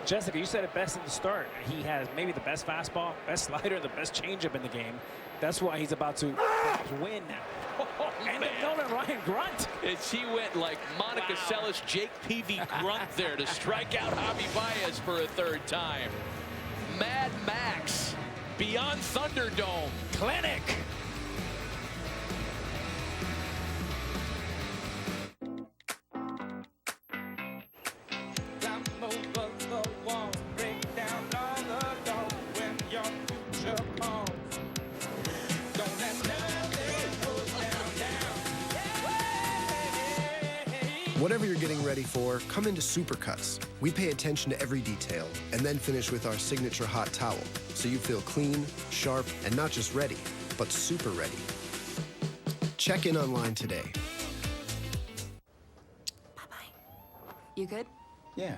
Jessica, you said it best at the start. He has maybe the best fastball, best slider, the best changeup in the game. That's why he's about to win now. And the Nolan Ryan grunt. As he went like Monica Seles, Jake Peavy grunt there to strike out Javi Baez for a 3rd time. Mad Max beyond Thunderdome. Clinic. Whatever you're getting ready for, come into Supercuts. We pay attention to every detail and then finish with our signature hot towel, so you feel clean, sharp, and not just ready, but super ready. Check in online today. Bye-bye. You good? Yeah.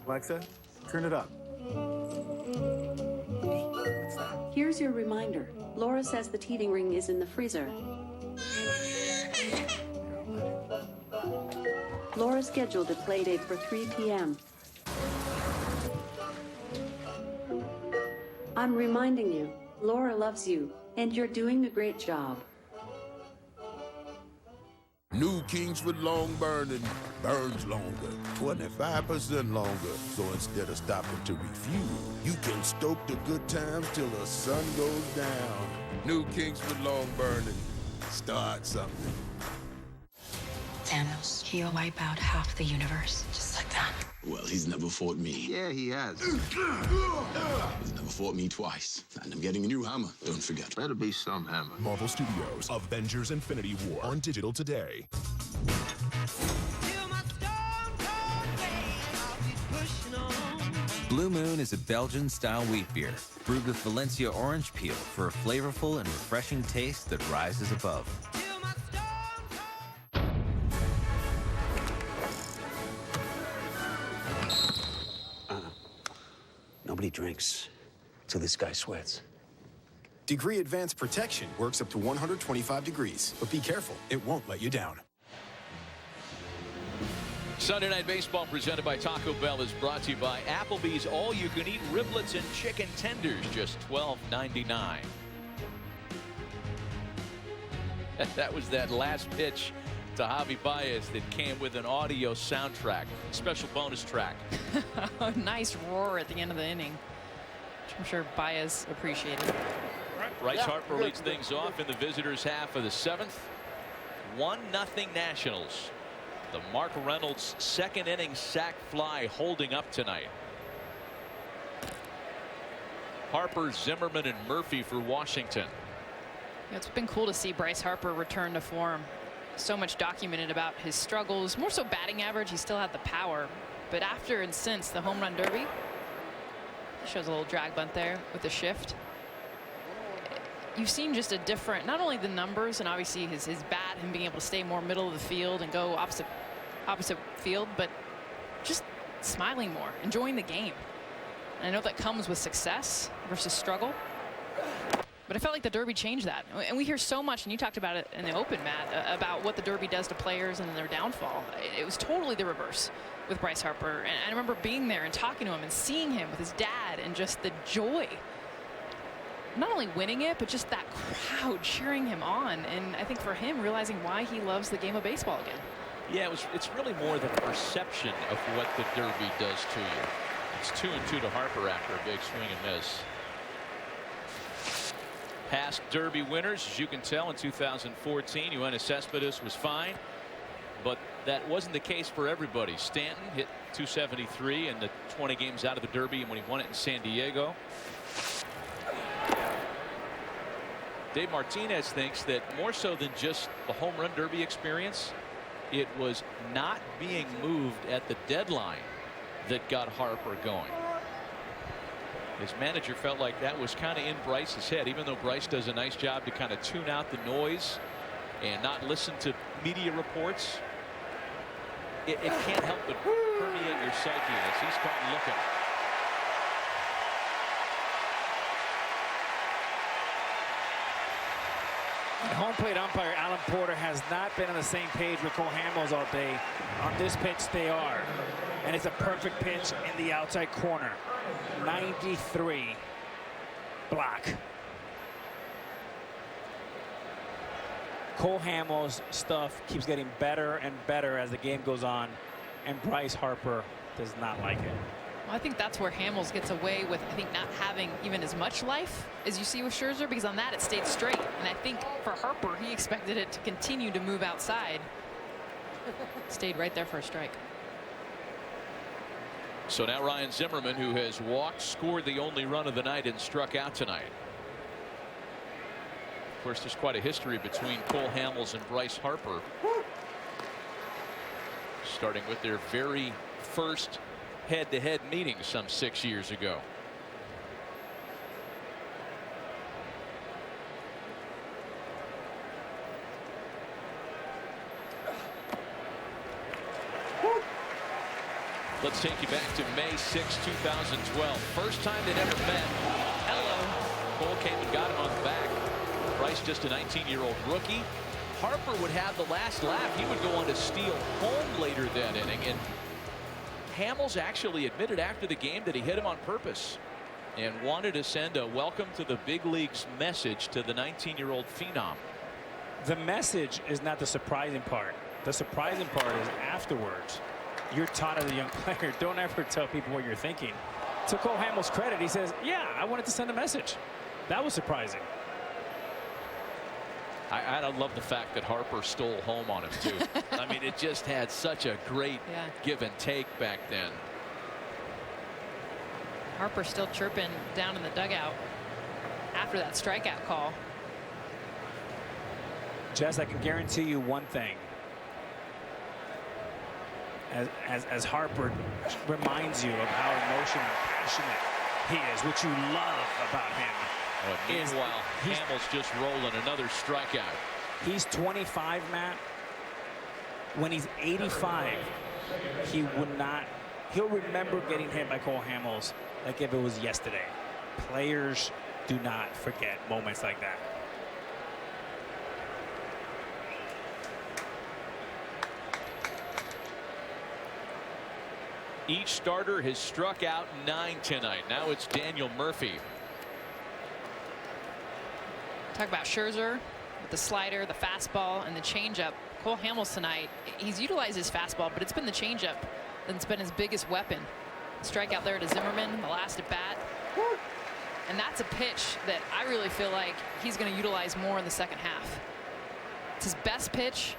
Alexa, turn it up. Here's your reminder. Laura says the teething ring is in the freezer. Laura scheduled a play date for 3 p.m. I'm reminding you, Laura loves you, and you're doing a great job. New Kingsford Long Burning burns longer, 25% longer. So instead of stopping to refuel, you can stoke the good times till the sun goes down. New Kingsford Long Burning. Start something. Thanos, he'll wipe out half the universe, just like that. Well, he's never fought me. Yeah, he has. He's never fought me twice. And I'm getting a new hammer, don't forget. Better be some hammer. Marvel Studios, Avengers Infinity War on digital today. Blue Moon is a Belgian-style wheat beer brewed with Valencia orange peel for a flavorful and refreshing taste that rises above. Nobody drinks till this guy sweats. Degree Advanced Protection works up to 125 degrees, but be careful, it won't let you down. Sunday Night Baseball presented by Taco Bell is brought to you by Applebee's all-you-can-eat riblets and chicken tenders, just $12.99. That was that last pitch to Javi Baez that came with an audio soundtrack, special bonus track. A nice roar at the end of the inning, which I'm sure Baez appreciated. Bryce Harper leads things off in the visitors' half of the 7th. 1-0 Nationals. The Mark Reynolds 2nd inning sac fly holding up tonight. Harper, Zimmerman, and Murphy for Washington. Yeah, it's been cool to see Bryce Harper return to form. So much documented about his struggles, more so batting average. He still had the power, but after and since the home run derby, shows a little drag bunt there with the shift. You've seen just a different, not only the numbers and obviously his bat, him being able to stay more middle of the field and go opposite opposite field, but just smiling more, enjoying the game. And I know that comes with success versus struggle. But I felt like the Derby changed that. And we hear so much, and you talked about it in the Open, Matt, about what the Derby does to players and their downfall. It was totally the reverse with Bryce Harper. And I remember being there and talking to him and seeing him with his dad and just the joy. Not only winning it, but just that crowd cheering him on. And I think for him, realizing why he loves the game of baseball again. Yeah, it's really more the perception of what the Derby does to you. It's 2-2 to Harper after a big swing and miss. Past Derby winners, as you can tell, in 2014, Unassisted was fine, but that wasn't the case for everybody. Stanton hit .273 in the 20 games out of the Derby, and when he won it in San Diego. Dave Martinez thinks that more so than just the home run Derby experience, it was not being moved at the deadline that got Harper going. His manager felt like that was kind of in Bryce's head, even though Bryce does a nice job to kind of tune out the noise and not listen to media reports. It can't help but permeate your psyche as he's caught looking. The home plate umpire Alan Porter has not been on the same page with Cole Hamels all day. On this pitch, they are. And it's a perfect pitch in the outside corner. 93 block. Cole Hamels' stuff keeps getting better and better as the game goes on, and Bryce Harper does not like it. Well, I think that's where Hamels gets away with, I think, not having even as much life as you see with Scherzer, because on that it stayed straight. And I think for Harper, he expected it to continue to move outside. Stayed right there for a strike. So now Ryan Zimmerman, who has walked, scored the only run of the night, and struck out tonight. Of course, there's quite a history between Cole Hamels and Bryce Harper, starting with their very first head-to-head meeting some 6 years ago. Let's take you back to May 6, 2012. First time they'd ever met. Hello. Cole came and got him on the back. Bryce, just a 19-year-old rookie. Harper would have the last laugh. He would go on to steal home later that inning. And Hamels actually admitted after the game that he hit him on purpose and wanted to send a welcome to the big leagues message to the 19-year-old phenom. The message is not the surprising part. The surprising part is afterwards. You're taught as a young player, don't ever tell people what you're thinking. To Cole Hamels' credit, he says, yeah, I wanted to send a message. That was surprising. I love the fact that Harper stole home on him, too. I mean, it just had such a great give and take back then. Harper still chirping down in the dugout after that strikeout call. Jess, I can guarantee you one thing. As Harper reminds you of how emotional and passionate he is, which you love about him. Meanwhile, Hamels just rolling another strikeout. He's 25, Matt. When he's 85, he would not. He'll remember getting hit by Cole Hamels like if it was yesterday. Players do not forget moments like that. Each starter has struck out 9 tonight. Now it's Daniel Murphy. Talk about Scherzer with the slider, the fastball, and the changeup. Cole Hamels tonight, he's utilized his fastball, but it's been the changeup that's been his biggest weapon. Strikeout there to Zimmerman, the last at bat. And that's a pitch that I really feel like he's going to utilize more in the second half. It's his best pitch.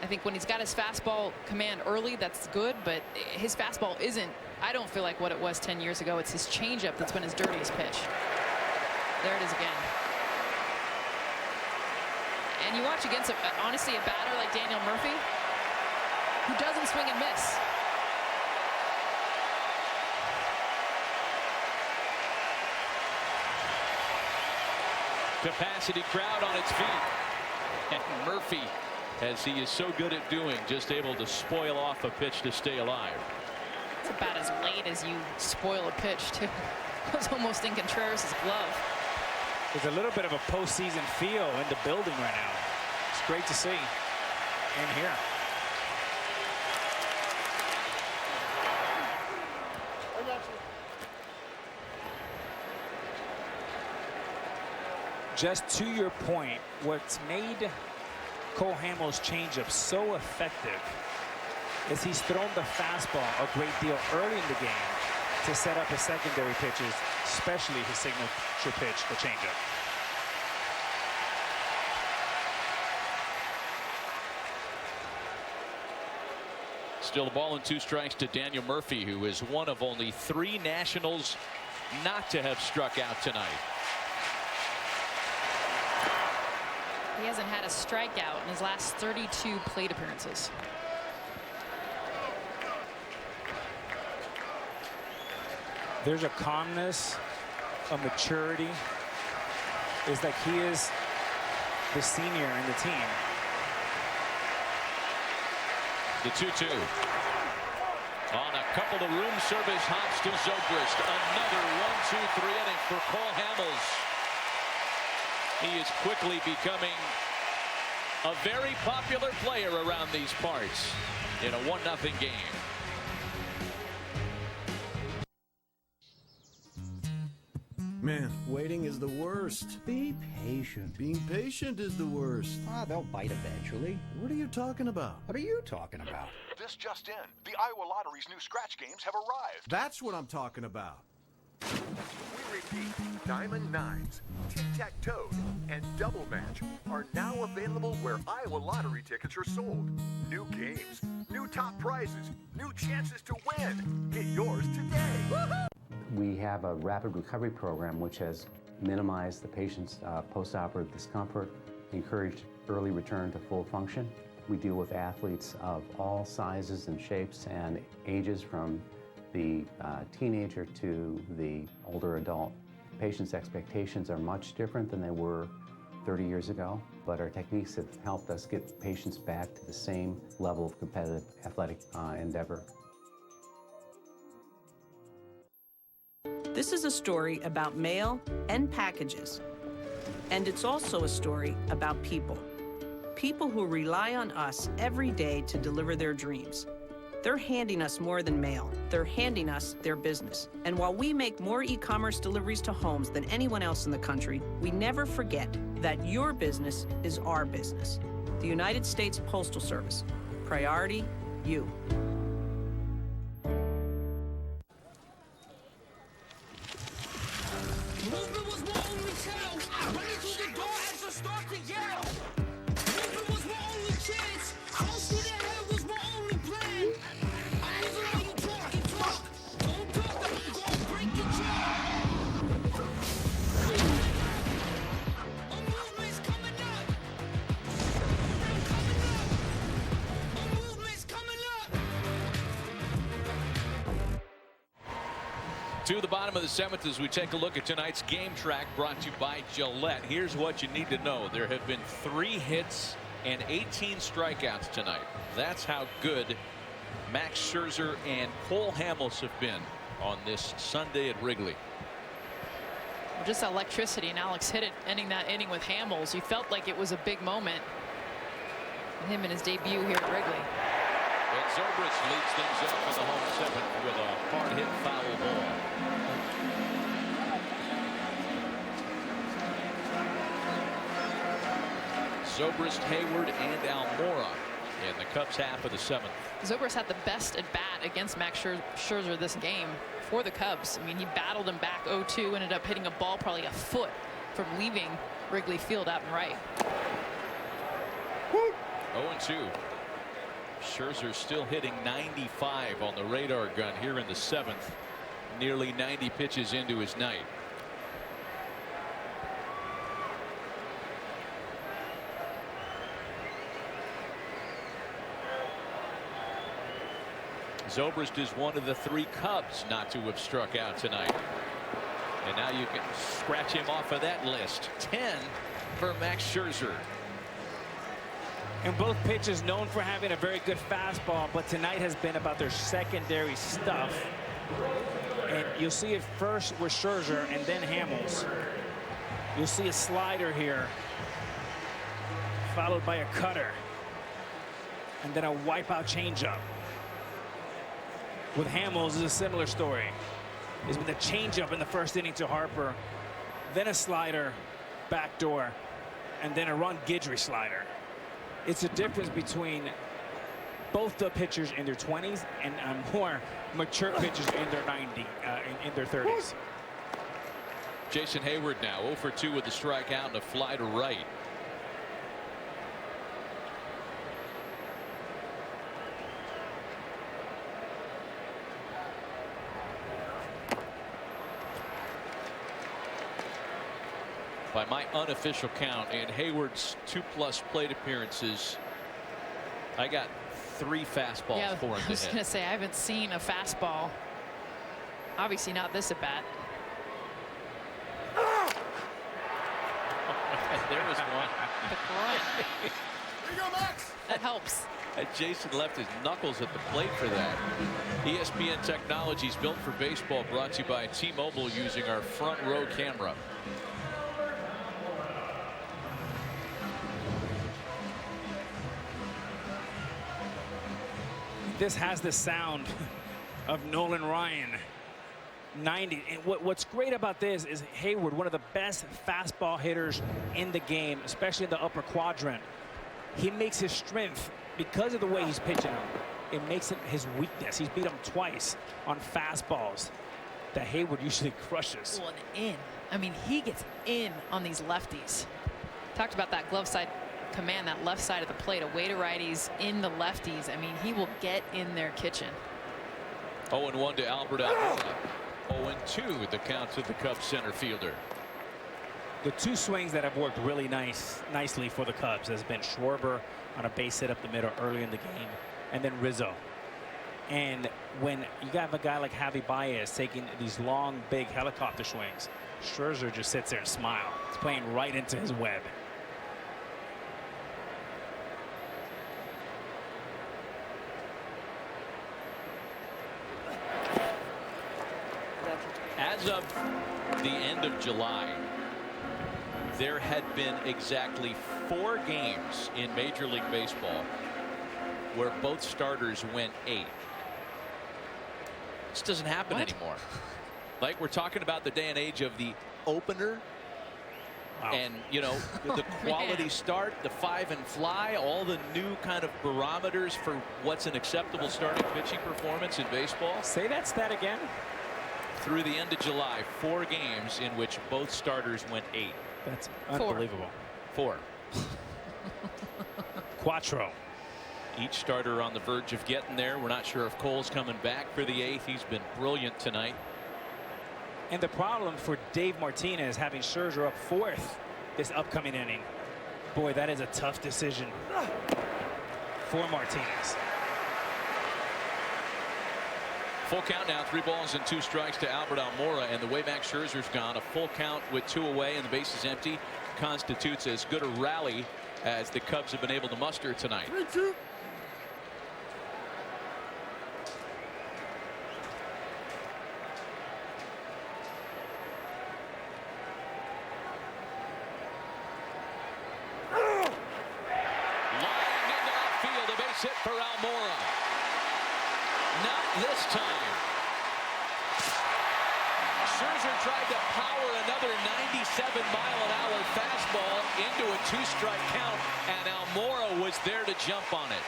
I think when he's got his fastball command early, that's good, but his fastball isn't, I don't feel like what it was 10 years ago. It's his changeup that's been his dirtiest pitch. There it is again. And you watch against, honestly, a batter like Daniel Murphy, who doesn't swing and miss. Capacity crowd on its feet. And Murphy as he is so good at doing, just able to spoil off a pitch to stay alive. It's about as late as you spoil a pitch, too. It was almost in Contreras' glove. There's a little bit of a postseason feel in the building right now. It's great to see in here. Just to your point, what's made Cole Hamels' changeup so effective is he's thrown the fastball a great deal early in the game to set up his secondary pitches, especially his signature pitch, the changeup. Still a ball and 2 strikes to Daniel Murphy, who is one of only 3 Nationals not to have struck out tonight. He hasn't had a strikeout in his last 32 plate appearances. There's a calmness, a maturity. It's like he is the senior in the team. The 2-2. On a couple of room service hops to Zobrist. Another 1-2-3 inning for Cole Hamels. He is quickly becoming a very popular player around these parts in a 1-0 game. Man, waiting is the worst. Be patient. Being patient is the worst. Ah, they'll bite eventually. What are you talking about? What are you talking about? This just in. The Iowa Lottery's new scratch games have arrived. That's what I'm talking about. We repeat, Diamond Nines, Tic-Tac-Toe, and Double Match are now available where Iowa Lottery tickets are sold. New games, new top prizes, new chances to win. Get yours today. Woohoo! We have a rapid recovery program which has minimized the patient's postoperative discomfort, encouraged early return to full function. We deal with athletes of all sizes and shapes and ages, from the teenager to the older adult. Patients' expectations are much different than they were 30 years ago, but our techniques have helped us get patients back to the same level of competitive athletic endeavor. This is a story about mail and packages. And it's also a story about people. People who rely on us every day to deliver their dreams. They're handing us more than mail. They're handing us their business. And while we make more e-commerce deliveries to homes than anyone else in the country, we never forget that your business is our business. The United States Postal Service. Priority, you. Movement was my only chance. Running through the door as I start to yell. Movement was my only chance. Close to the head was my only plan. I ain't gonna let you talk and talk. Don't talk, I'm gonna break your jaw. A movement's coming up. I'm coming up. A movement's coming up. To the bottom of the 7th as we take a look at tonight's game track, brought to you by Gillette. Here's what you need to know. There have been 3 hits and 18 strikeouts tonight. That's how good Max Scherzer and Cole Hamels have been on this Sunday at Wrigley. Well, just electricity, and Alex hit it, ending that inning with Hamels. You felt like it was a big moment. Him in his debut here at Wrigley. And Zobrist leads things up in the home 7th with a hard-hit foul ball. Zobrist, Hayward, and Almora in the Cubs half of the 7th. Zobrist had the best at bat against Max Scherzer this game for the Cubs. I mean, he battled him back 0-2, ended up hitting a ball probably a foot from leaving Wrigley Field out and right. 0-2. Scherzer still hitting 95 on the radar gun here in the 7th. Nearly 90 pitches into his night. Zobrist is one of the 3 Cubs not to have struck out tonight. And now you can scratch him off of that list. 10 for Max Scherzer. And both pitchers known for having a very good fastball, but tonight has been about their secondary stuff. And you'll see it first with Scherzer and then Hamels. You'll see a slider here, followed by a cutter, and then a wipeout changeup. With Hamels, is a similar story. It's been the changeup in the first inning to Harper, then a slider, backdoor, and then a Ron Guidry slider. It's a difference between both the pitchers in their 20s and more mature pitchers in their 30s. Jason Hayward now 0 for 2 with a strikeout and a fly to right. By my unofficial count, in Hayward's 2+ plate appearances, I got 3 fastballs for him to hit. I was going to say, I haven't seen a fastball. Obviously not this at bat. There was one. The grunt. Here you go, Max. That helps. And Jason left his knuckles at the plate for that. ESPN Technologies built for baseball, brought to you by T-Mobile using our front row camera. This has the sound of Nolan Ryan. 90. And what's great about this is Hayward, one of the best fastball hitters in the game, especially in the upper quadrant. He makes his strength, because of the way he's pitching them, it makes it his weakness. He's beat him twice on fastballs that Hayward usually crushes. Well, and in. I mean, he gets in on these lefties. Talked about that glove side command, that left side of the plate, away to righties, in the lefties. I mean, he will get in their kitchen. 0-1 to Albert Almora. 0-2 the count to the Cubs center fielder. The 2 swings that have worked really nicely for the Cubs has been Schwarber on a base hit up the middle early in the game, and then Rizzo. And when you have a guy like Javi Baez taking these long, big helicopter swings, Scherzer just sits there and smiles. It's playing right into his web. As of the end of July, there had been exactly 4 games in Major League Baseball where both starters went 8. This doesn't happen anymore. Like, we're talking about the day and age of the opener. Wow. And, you know, the quality start, the 5 and fly, all the new kind of barometers for what's an acceptable starting pitching performance in baseball. Say that stat again. Through the end of July, 4 games in which both starters went 8. That's unbelievable. 4. Quattro. Each starter on the verge of getting there. We're not sure if Cole's coming back for the 8th. He's been brilliant tonight. And the problem for Dave Martinez having Scherzer up 4th this upcoming inning. Boy, that is a tough decision for Martinez. Full count now, 3 balls and 2 strikes to Albert Almora, and the way Max Scherzer's gone, a full count with 2 away and the bases empty constitutes as good a rally as the Cubs have been able to muster tonight. 3-2. Lying into left field, a base hit for Almora. Not this time. Scherzer tried to power another 97-mile-an-hour fastball into a 2-strike count, and Almora was there to jump on it.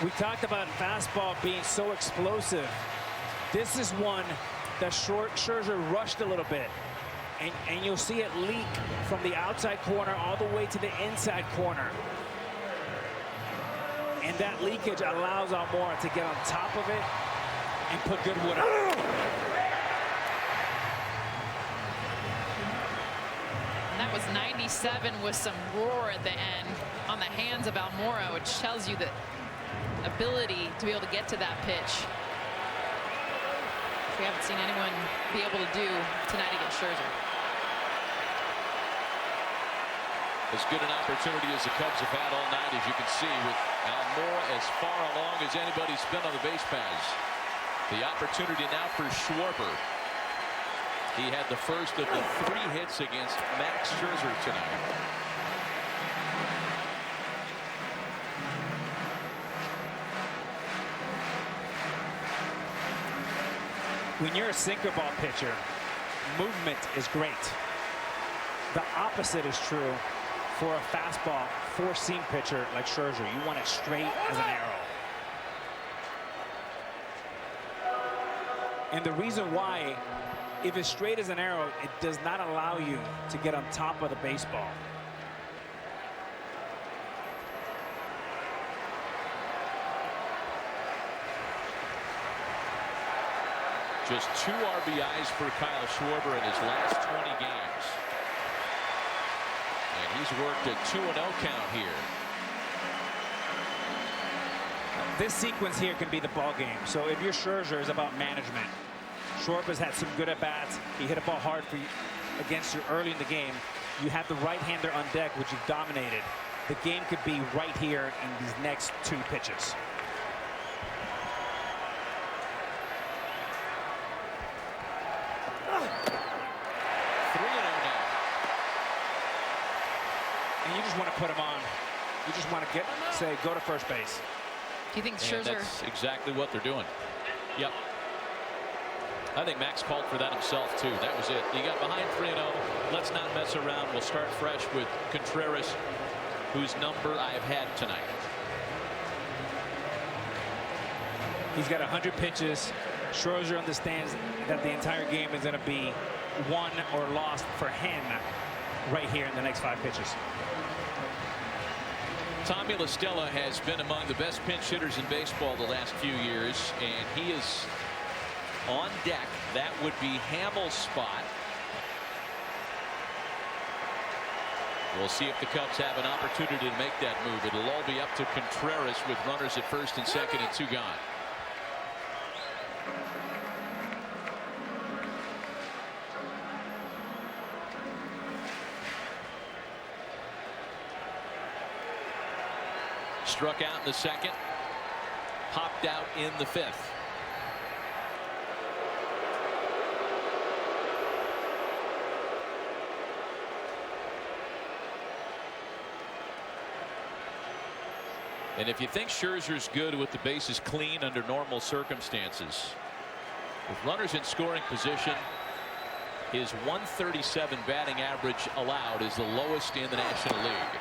We talked about fastball being so explosive. This is one that Scherzer rushed a little bit. And you'll see it leak from the outside corner all the way to the inside corner. And that leakage allows Almora to get on top of it and put good wood on it. That was 97 with some roar at the end on the hands of Almora, which tells you the ability to be able to get to that pitch. We haven't seen anyone be able to do tonight against Scherzer. As good an opportunity as the Cubs have had all night, as you can see, with Almora as far along as anybody's been on the base paths. The opportunity now for Schwarber. He had the first of the 3 hits against Max Scherzer tonight. When you're a sinker ball pitcher, movement is great. The opposite is true for a fastball, 4-seam pitcher like Scherzer. You want it straight as an arrow. And the reason why, if it's straight as an arrow, it does not allow you to get on top of the baseball. Just 2 RBIs for Kyle Schwarber in his last 20 games. And he's worked a 2-0 count here. This sequence here can be the ball game. So if you're Scherzer, it's about management. Schwarber's had some good at-bats. He hit a ball hard for you against you early in the game. You have the right-hander on deck, which you've dominated. The game could be right here in these next 2 pitches. And you just want to put him on. You just want to say, go to first base. Do you think And Scherzer? that's exactly what they're doing. Yep. I think Max called for that himself, too. That was it. He got behind 3-0. Let's not mess around. We'll start fresh with Contreras, whose number I've had tonight. He's got 100 pitches. Scherzer understands that the entire game is going to be won or lost for him right here in the next 5 pitches. Tommy La Stella has been among the best pinch hitters in baseball the last few years, and he is on deck. That would be Hamill's spot. We'll see if the Cubs have an opportunity to make that move. It'll all be up to Contreras with runners at first and second and 2 gone. Struck out in the 2nd, popped out in the 5th. And if you think Scherzer's good with the bases clean under normal circumstances, with runners in scoring position, his 137 batting average allowed is the lowest in the National League.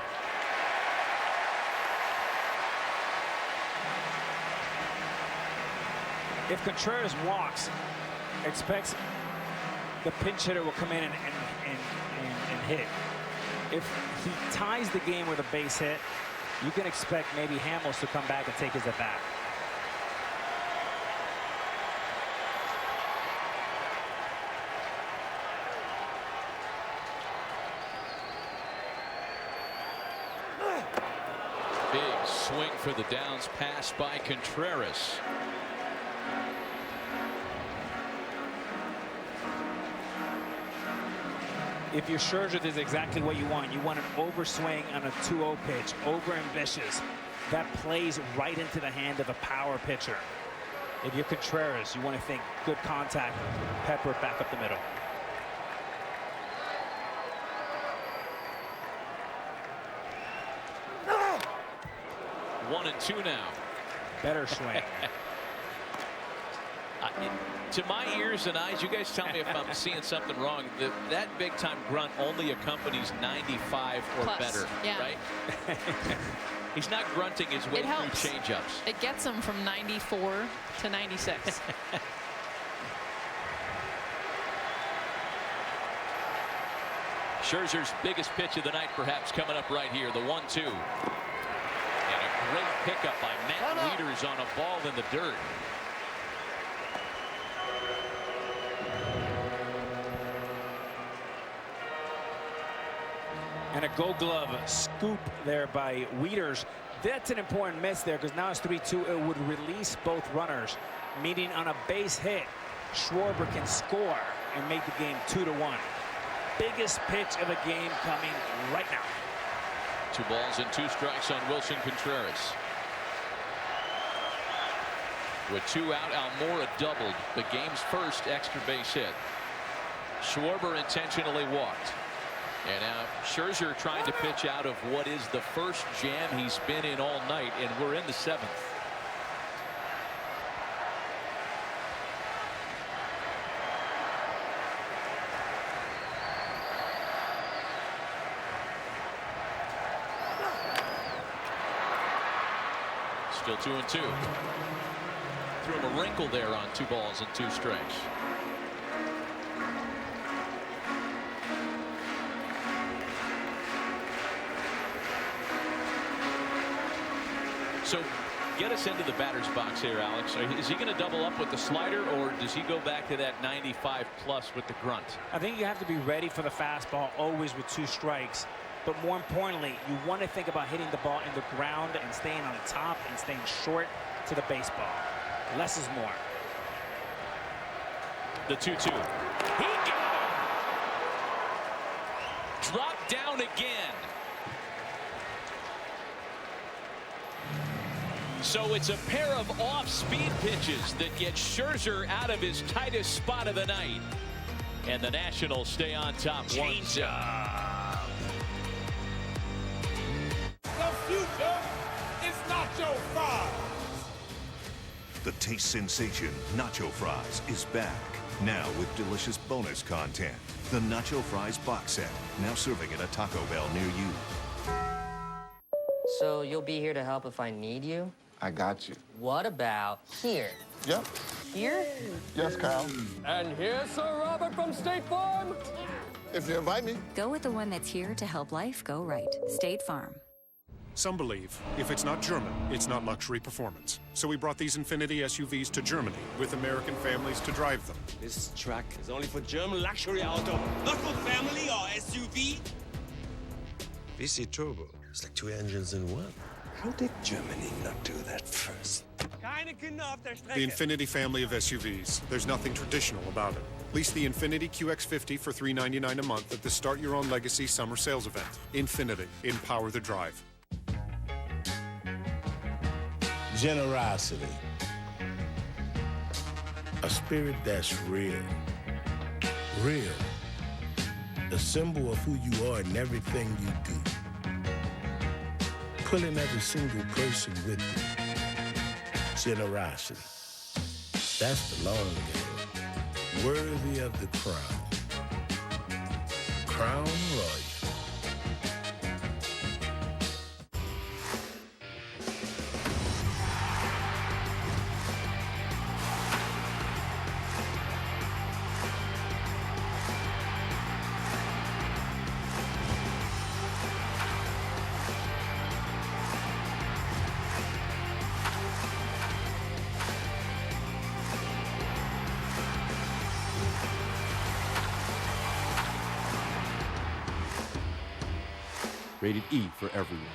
If Contreras walks, expects the pinch hitter will come in and hit. If he ties the game with a base hit, you can expect maybe Hamels to come back and take his at bat. Big swing for the downs pass by Contreras. If you're Scherzer, this is exactly what you want. You want an overswing on a 2-0 pitch, over ambitious. That plays right into the hand of a power pitcher. If you're Contreras, you want to think good contact, pepper back up the middle. One and 2 now. Better swing. To my ears and eyes, you guys tell me if I'm seeing something wrong. That big time grunt only accompanies 95 or Plus, better, yeah. right? He's not grunting his way through changeups. It gets him from 94 to 96. Scherzer's biggest pitch of the night perhaps coming up right here, the 1-2. And a great pickup by Matt Wieters on a ball in the dirt. And a Gold Glove scoop there by Wieters. That's an important miss there because now it's 3-2. It would release both runners, meaning on a base hit, Schwarber can score and make the game 2-1. Biggest pitch of the game coming right now. 2 balls and 2 strikes on Wilson Contreras. With 2 out, Almora doubled the game's first extra base hit. Schwarber intentionally walked. And now Scherzer trying to pitch out of what is the first jam he's been in all night, and we're in the 7th. Still 2-2. Threw him a wrinkle there on 2 balls and 2 strikes. So get us into the batter's box here, Alex. Is he going to double up with the slider, or does he go back to that 95 plus with the grunt? I think you have to be ready for the fastball always with 2 strikes. But more importantly, you want to think about hitting the ball in the ground and staying on top and staying short to the baseball. Less is more. The 2-2. He got him! Dropped down again. So it's a pair of off-speed pitches that get Scherzer out of his tightest spot of the night. And the Nationals stay on top. Change up. The future is Nacho Fries. The taste sensation Nacho Fries is back. Now with delicious bonus content. The Nacho Fries box set. Now serving at a Taco Bell near you. So you'll be here to help if I need you? I got you. What about here? Yep. Here? Yes, Kyle. And here's Sir Robert from State Farm. If you invite me. Go with the one that's here to help life go right. State Farm. Some believe if it's not German, it's not luxury performance. So we brought these Infiniti SUVs to Germany with American families to drive them. This truck is only for German luxury auto, not for family or SUV. VC Turbo. It's like 2 engines in one. How did Germany not do that first? The Infiniti family of SUVs. There's nothing traditional about it. Lease the Infiniti QX50 for $399 a month at the Start Your Own Legacy summer sales event. Infiniti. Empower the drive. Generosity. A spirit that's real. Real. A symbol of who you are in everything you do. Pulling every single person with you. Generosity. That's the long game. Worthy of the crown. Crown Royal. Rated E for everyone.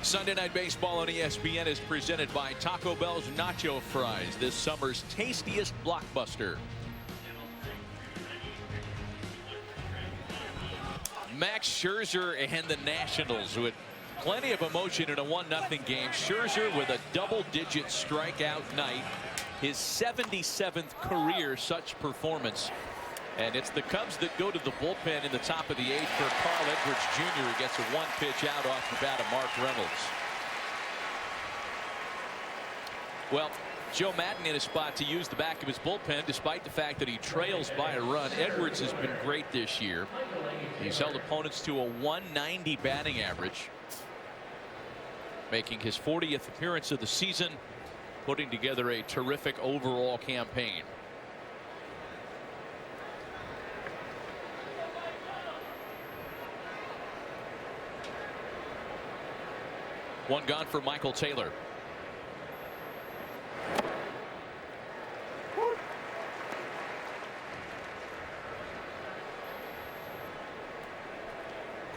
Sunday Night Baseball on ESPN is presented by Taco Bell's Nacho Fries, this summer's tastiest blockbuster. Max Scherzer and the Nationals with plenty of emotion in a 1-0 game. Scherzer with a double-digit strikeout night, his 77th career such performance. And it's the Cubs that go to the bullpen in the top of the 8th for Carl Edwards Jr., who gets a 1-pitch out off the bat of Mark Reynolds. Well, Joe Madden in a spot to use the back of his bullpen despite the fact that he trails by a run. Edwards has been great this year. He's held opponents to a 190 batting average, making his 40th appearance of the season, putting together a terrific overall campaign. One gone for Michael Taylor.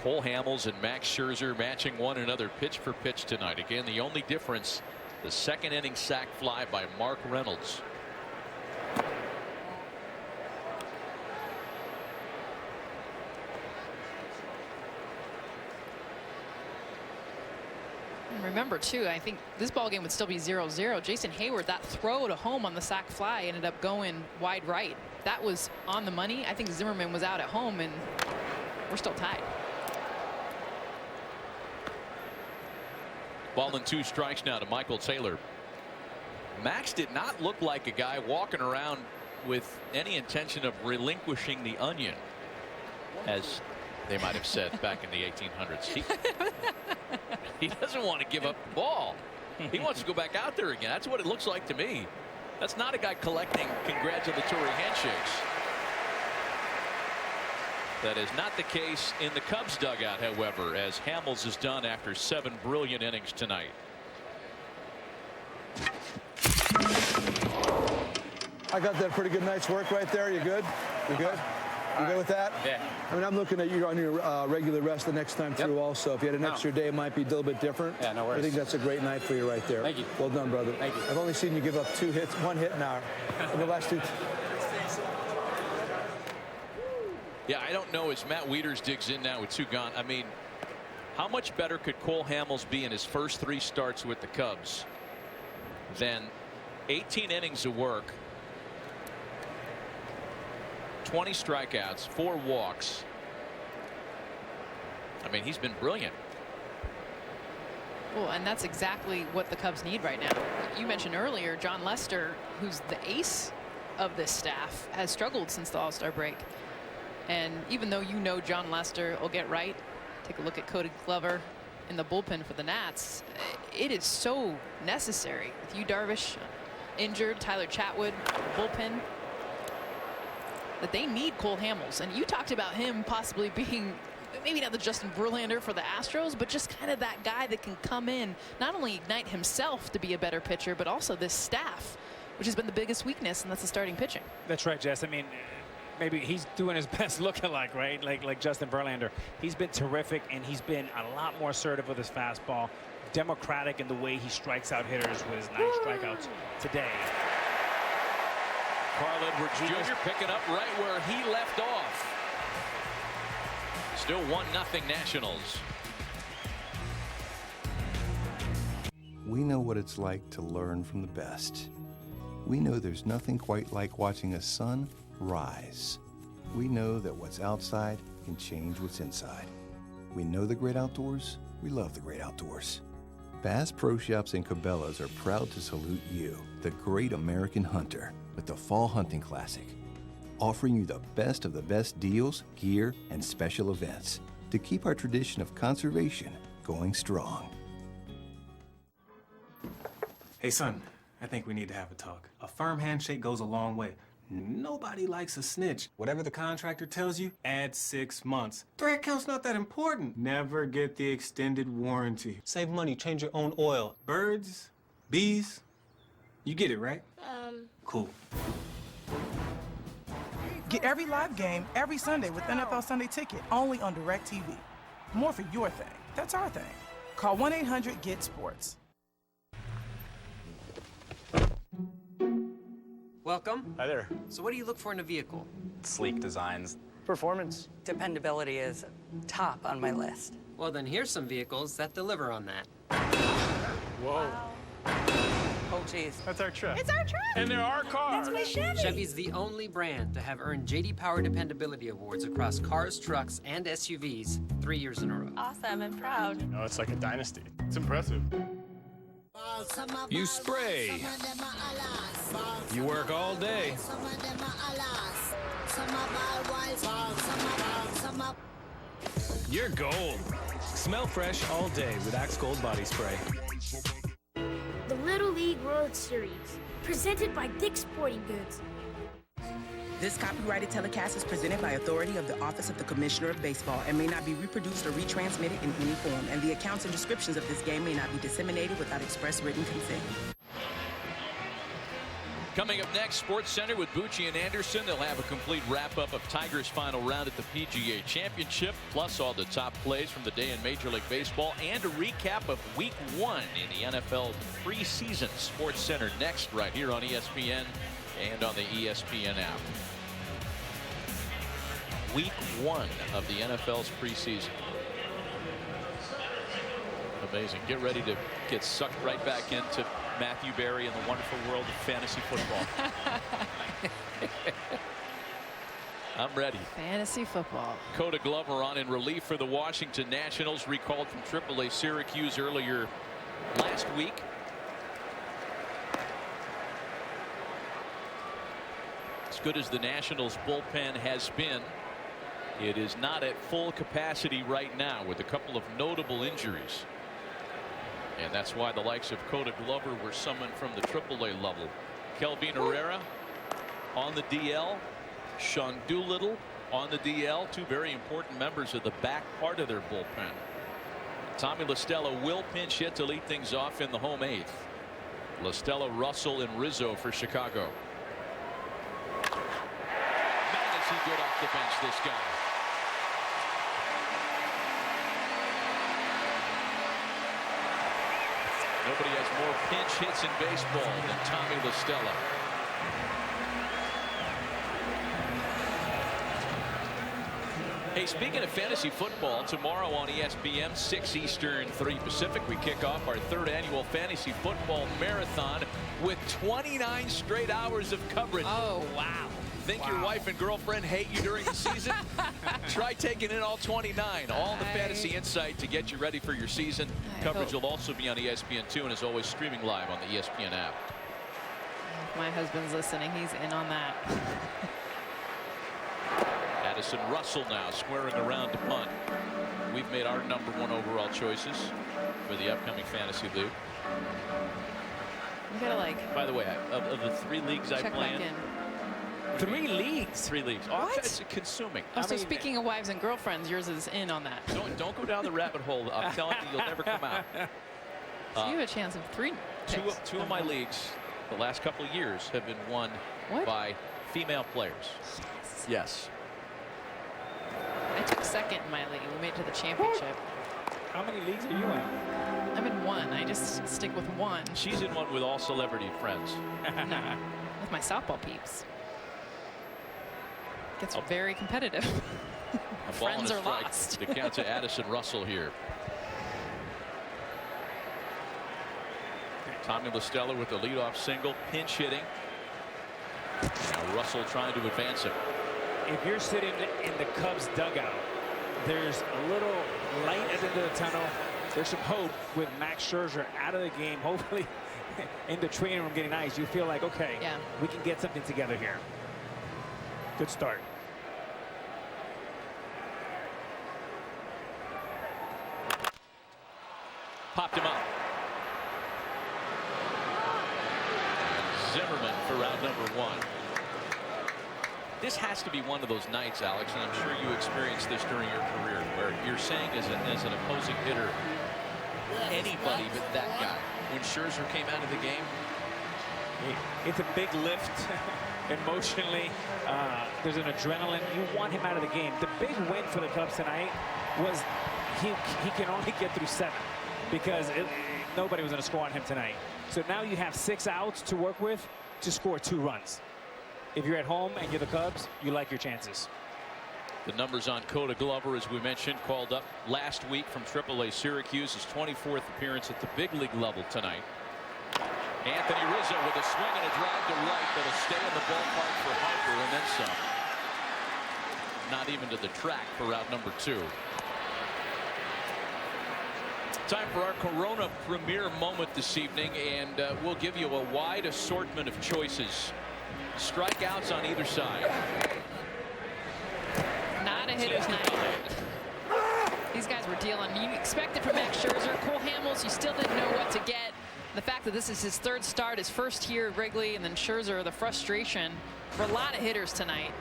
Cole Hamels and Max Scherzer matching one another pitch for pitch tonight. Again, the only difference, the second inning sac fly by Mark Reynolds. And remember, too, I think this ball game would still be 0-0. Jason Hayward, that throw to home on the sac fly ended up going wide right. That was on the money. I think Zimmerman was out at home, and we're still tied. Ball and 2 strikes now to Michael Taylor. Max did not look like a guy walking around with any intention of relinquishing the onion, as they might have said back in the 1800s. He doesn't want to give up the ball. He wants to go back out there again. That's what it looks like to me. That's not a guy collecting congratulatory handshakes. That is not the case in the Cubs dugout, however, as Hamels is done after 7 brilliant innings tonight. I got that pretty good night's work right there. You good? You good? You good with that? Yeah. I mean, I'm looking at you on your regular rest the next time through also. If you had an extra day, it might be a little bit different. Yeah, no worries. I think that's a great night for you right there. Thank you. Well done, brother. Thank you. I've only seen you give up 2 hits, 1 hit now in the last 2. Yeah, I don't know as Matt Wieters digs in now with 2 gone. I mean, how much better could Cole Hamels be in his first 3 starts with the Cubs than 18 innings of work, 20 strikeouts, 4 walks. I mean, he's been brilliant. Well, and that's exactly what the Cubs need right now. You mentioned earlier, John Lester, who's the ace of this staff, has struggled since the All-Star break. And even though you know John Lester will get right, take a look at Cody Glover in the bullpen for the Nats. It is so necessary with Yu Darvish injured, Tyler Chatwood bullpen, that they need Cole Hamels. And you talked about him possibly being maybe not the Justin Verlander for the Astros, but just kind of that guy that can come in, not only ignite himself to be a better pitcher, but also this staff, which has been the biggest weakness, and that's the starting pitching. That's right, Jess. I mean, maybe he's doing his best lookalike, right? Like Justin Verlander. He's been terrific, and he's been a lot more assertive with his fastball, democratic in the way he strikes out hitters with his 9 strikeouts today. Carl Edwards Jr. picking up right where he left off. Still 1-0 Nationals. We know what it's like to learn from the best. We know there's nothing quite like watching a sun rise. We know that what's outside can change what's inside. We know the great outdoors. We love the great outdoors. Bass Pro Shops and Cabela's are proud to salute you, the great American hunter, with the Fall Hunting Classic, offering you the best of the best deals, gear, and special events to keep our tradition of conservation going strong. Hey, son, I think we need to have a talk. A firm handshake goes a long way. Nobody likes a snitch. Whatever the contractor tells you, add 6 months. 3 accounts not that important. Never get the extended warranty. Save money, change your own oil. Birds, bees, you get it, right? Cool. Get every live game every Sunday with NFL Sunday Ticket, only on DirecTV. More for your thing. That's our thing. Call 1-800-GET-SPORTS. Welcome. Hi there. So what do you look for in a vehicle? Sleek designs. Performance. Dependability is top on my list. Well, then here's some vehicles that deliver on that. Whoa. Oh, geez. That's our truck. It's our truck. And there are cars. That's my Chevy. Chevy's the only brand to have earned J.D. Power Dependability Awards across cars, trucks, and SUVs 3 years in a row. Awesome and proud. Oh, it's like a dynasty. It's impressive. You spray. You work all day. You're gold. Smell fresh all day with Axe Gold Body Spray. The Little League World Series, presented by Dick's Sporting Goods. This copyrighted telecast is presented by authority of the Office of the Commissioner of Baseball and may not be reproduced or retransmitted in any form, and the accounts and descriptions of this game may not be disseminated without express written consent. Coming up next, Sports Center with Bucci and Anderson. They'll have a complete wrap-up of Tigers' final round at the PGA Championship, plus all the top plays from the day in Major League Baseball, and a recap of Week 1 in the NFL preseason. Sports Center next, right here on ESPN and on the ESPN app. Week 1 of the NFL's preseason. The Amazing. Get ready to get sucked right back into Matthew Berry and the wonderful world of fantasy football. I'm ready. Fantasy football. Coda Glover on in relief for the Washington Nationals, recalled from AAA Syracuse earlier last week. As good as the Nationals bullpen has been, it is not at full capacity right now with a couple of notable injuries. And that's why the likes of Coda Glover were summoned from the AAA level. Kelvin Herrera on the DL. Sean Doolittle on the DL. Two very important members of the back part of their bullpen. Tommy La Stella will pinch hit to lead things off in the home eighth. La Stella, Russell, and Rizzo for Chicago. Man, is he good off the bench, this guy. Nobody has more pinch hits in baseball than Tommy La Stella. Hey, speaking of fantasy football, tomorrow on ESPN, 6 Eastern, 3 Pacific, we kick off our 3rd annual fantasy football marathon with 29 straight hours of coverage. Oh, wow. Think your wife and girlfriend hate you during the season? Try taking in all 29. All the fantasy insight to get you ready for your season. Coverage will also be on ESPN2 and is always streaming live on the ESPN app. If my husband's listening, he's in on that. Addison Russell now squaring around to punt. We've made our #1 overall choices for the upcoming fantasy league. You gotta like. By the way, of the 3 leagues I play in. 3 leagues. 3 leagues. Oh, it's consuming. Oh, so speaking of wives and girlfriends, yours is in on that. Don't go down the rabbit hole. I'm telling you, you'll never come out. So you have a chance of 3 picks. Two of my leagues, the last couple of years, have been won by female players. Yes. I took 2nd in my league. We made it to the championship. How many leagues are you in? I'm in 1. I just stick with 1. She's in 1 with all celebrity friends. No, with my softball peeps. Gets very competitive. Friends are lost. To count to Addison Russell here. Tommy La Stella with the leadoff single, pinch hitting. Now Russell trying to advance him. If you're sitting in the Cubs dugout, there's a little light at the end of the tunnel. There's some hope with Max Scherzer out of the game, hopefully in the training room getting ice. You feel like, okay, we can get something together here. Good start. Popped him up. Zimmerman for round #1. This has to be one of those nights, Alex, and I'm sure you experienced this during your career, where you're saying as an opposing hitter, anybody but that guy. When Scherzer came out of the game, it's a big lift emotionally. There's an adrenaline. You want him out of the game. The big win for the Cubs tonight was he can only get through 7 because nobody was going to score on him tonight. So now you have 6 outs to work with to score 2 runs. If you're at home and you're the Cubs, you like your chances. The numbers on Coda Glover, as we mentioned, called up last week from AAA Syracuse, his 24th appearance at the big league level tonight. Anthony Rizzo with a swing and a drive to right that'll stay in the ballpark for Harper and then some. Not even to the track for round #2. Time for our Corona premiere moment this evening, and we'll give you a wide assortment of choices. Strikeouts on either side. Not a hitter's night. These guys were dealing. You expect it from Max Scherzer. Cole Hamels, you still didn't know what to get. The fact that this is his 3rd start, his first here at Wrigley, and then Scherzer, the frustration for a lot of hitters tonight.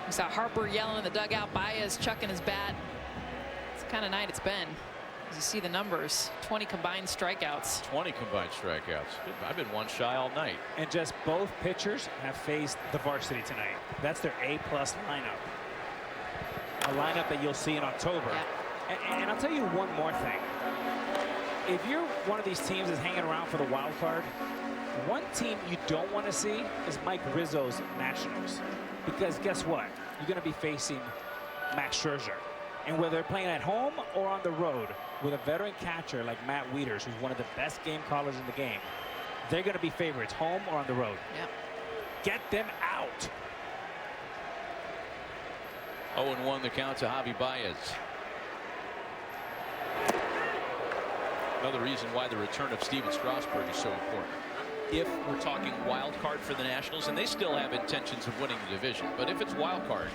We saw Harper yelling in the dugout, Baez chucking his bat. It's the kind of night it's been. As you see the numbers, 20 combined strikeouts. 20 combined strikeouts. I've been 1 shy all night. And just both pitchers have faced the varsity tonight. That's their A+ lineup. A lineup that you'll see in October. Yeah. And I'll tell you one more thing. If you're one of these teams that's hanging around for the wild card, one team you don't want to see is Mike Rizzo's Nationals. Because guess what? You're going to be facing Max Scherzer. And whether they're playing at home or on the road with a veteran catcher like Matt Wieters, who's one of the best game callers in the game, they're going to be favorites, home or on the road. Yep. Get them out. 0-1 the count to Javi Baez. Another reason why the return of Steven Strasburg is so important. If we're talking wild card for the Nationals, and they still have intentions of winning the division, but if it's wild card,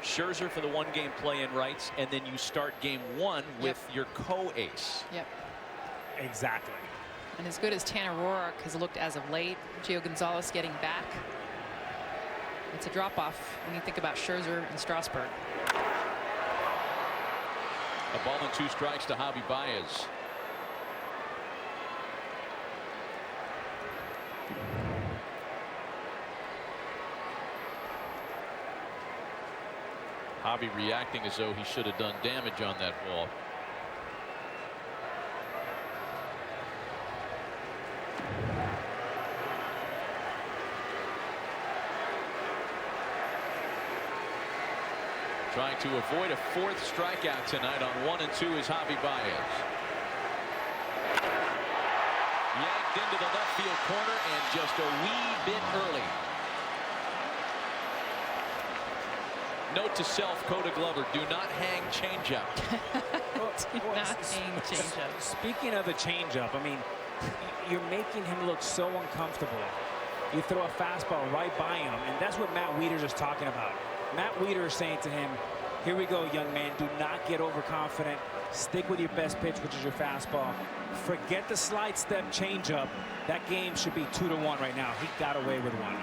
Scherzer for the one-game play-in rights, and then you start game 1 with your co-ace. Yep. Exactly. And as good as Tanner Roark has looked as of late, Gio Gonzalez getting back, it's a drop-off when you think about Scherzer and Strasburg. A ball and 2 strikes to Javi Baez. Javi reacting as though he should have done damage on that ball. Trying to avoid a 4th strikeout tonight on 1 and 2 is Javi Baez. Yanked into the left field corner and just a wee bit early. Note to self, Coda Glover, do not hang changeup. Do not hang changeup. Speaking of the changeup, I mean, you're making him look so uncomfortable. You throw a fastball right by him, and that's what Matt Wieters is talking about. Matt Wieters is saying to him, here we go, young man. Do not get overconfident. Stick with your best pitch, which is your fastball. Forget the slide step changeup. That game should be 2-1 right now. He got away with one.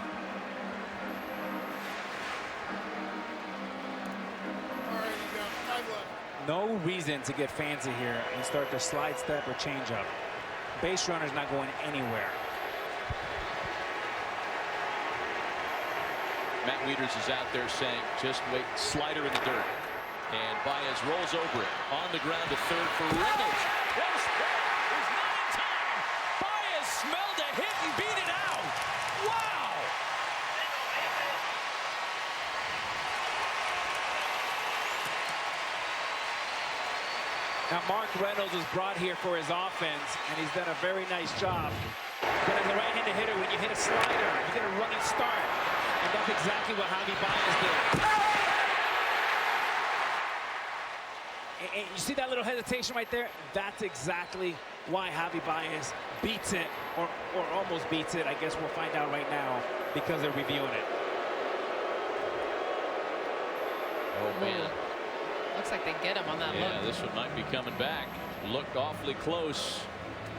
No reason to get fancy here and start the slide step or changeup. Base runner's not going anywhere. Matt Wieters is out there saying, just wait, slider in the dirt. And Baez rolls over it. On the ground to third for Reynolds. Close play. He's not in time. Baez smelled a hit and beat it out. Wow. Now Mark Reynolds was brought here for his offense, and he's done a very nice job. But as a right-handed hitter, when you hit a slider, you get a running start. And that's exactly what Javi Baez did. And you see that little hesitation right there? That's exactly why Javi Baez beats it, or almost beats it. I guess we'll find out right now because they're reviewing it. Oh, man. Looks like they get him on that look. Yeah, this one might be coming back. Looked awfully close.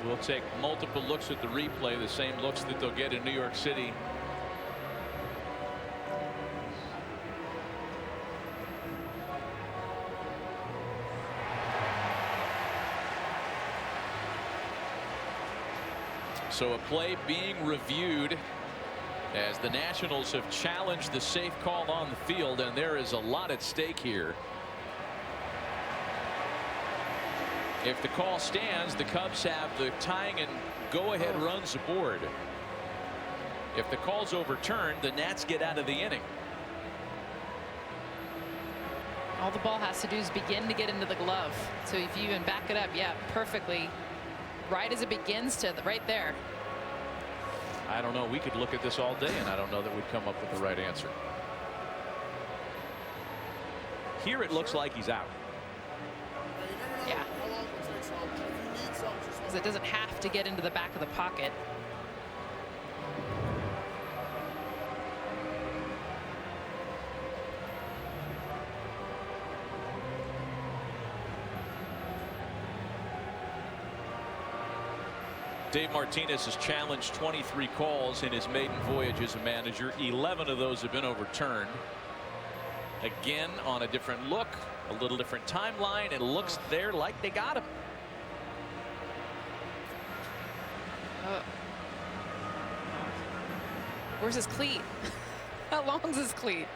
We'll take multiple looks at the replay, the same looks that they'll get in New York City. So a play being reviewed as the Nationals have challenged the safe call on the field, and there is a lot at stake here. If the call stands, the Cubs have the tying and go-ahead runs aboard. If the call's overturned, the Nats get out of the inning. All the ball has to do is begin to get into the glove. So if you even back it up, yeah, perfectly. Right as it begins to right there. I don't know. We could look at this all day, and I don't know that we'd come up with the right answer. Here it looks like he's out. Yeah. Because it doesn't have to get into the back of the pocket. Dave Martinez has challenged 23 calls in his maiden voyage as a manager. 11 of those have been overturned. Again, on a different look, a little different timeline. It looks there like they got him. Where's his cleat? How long's his cleat?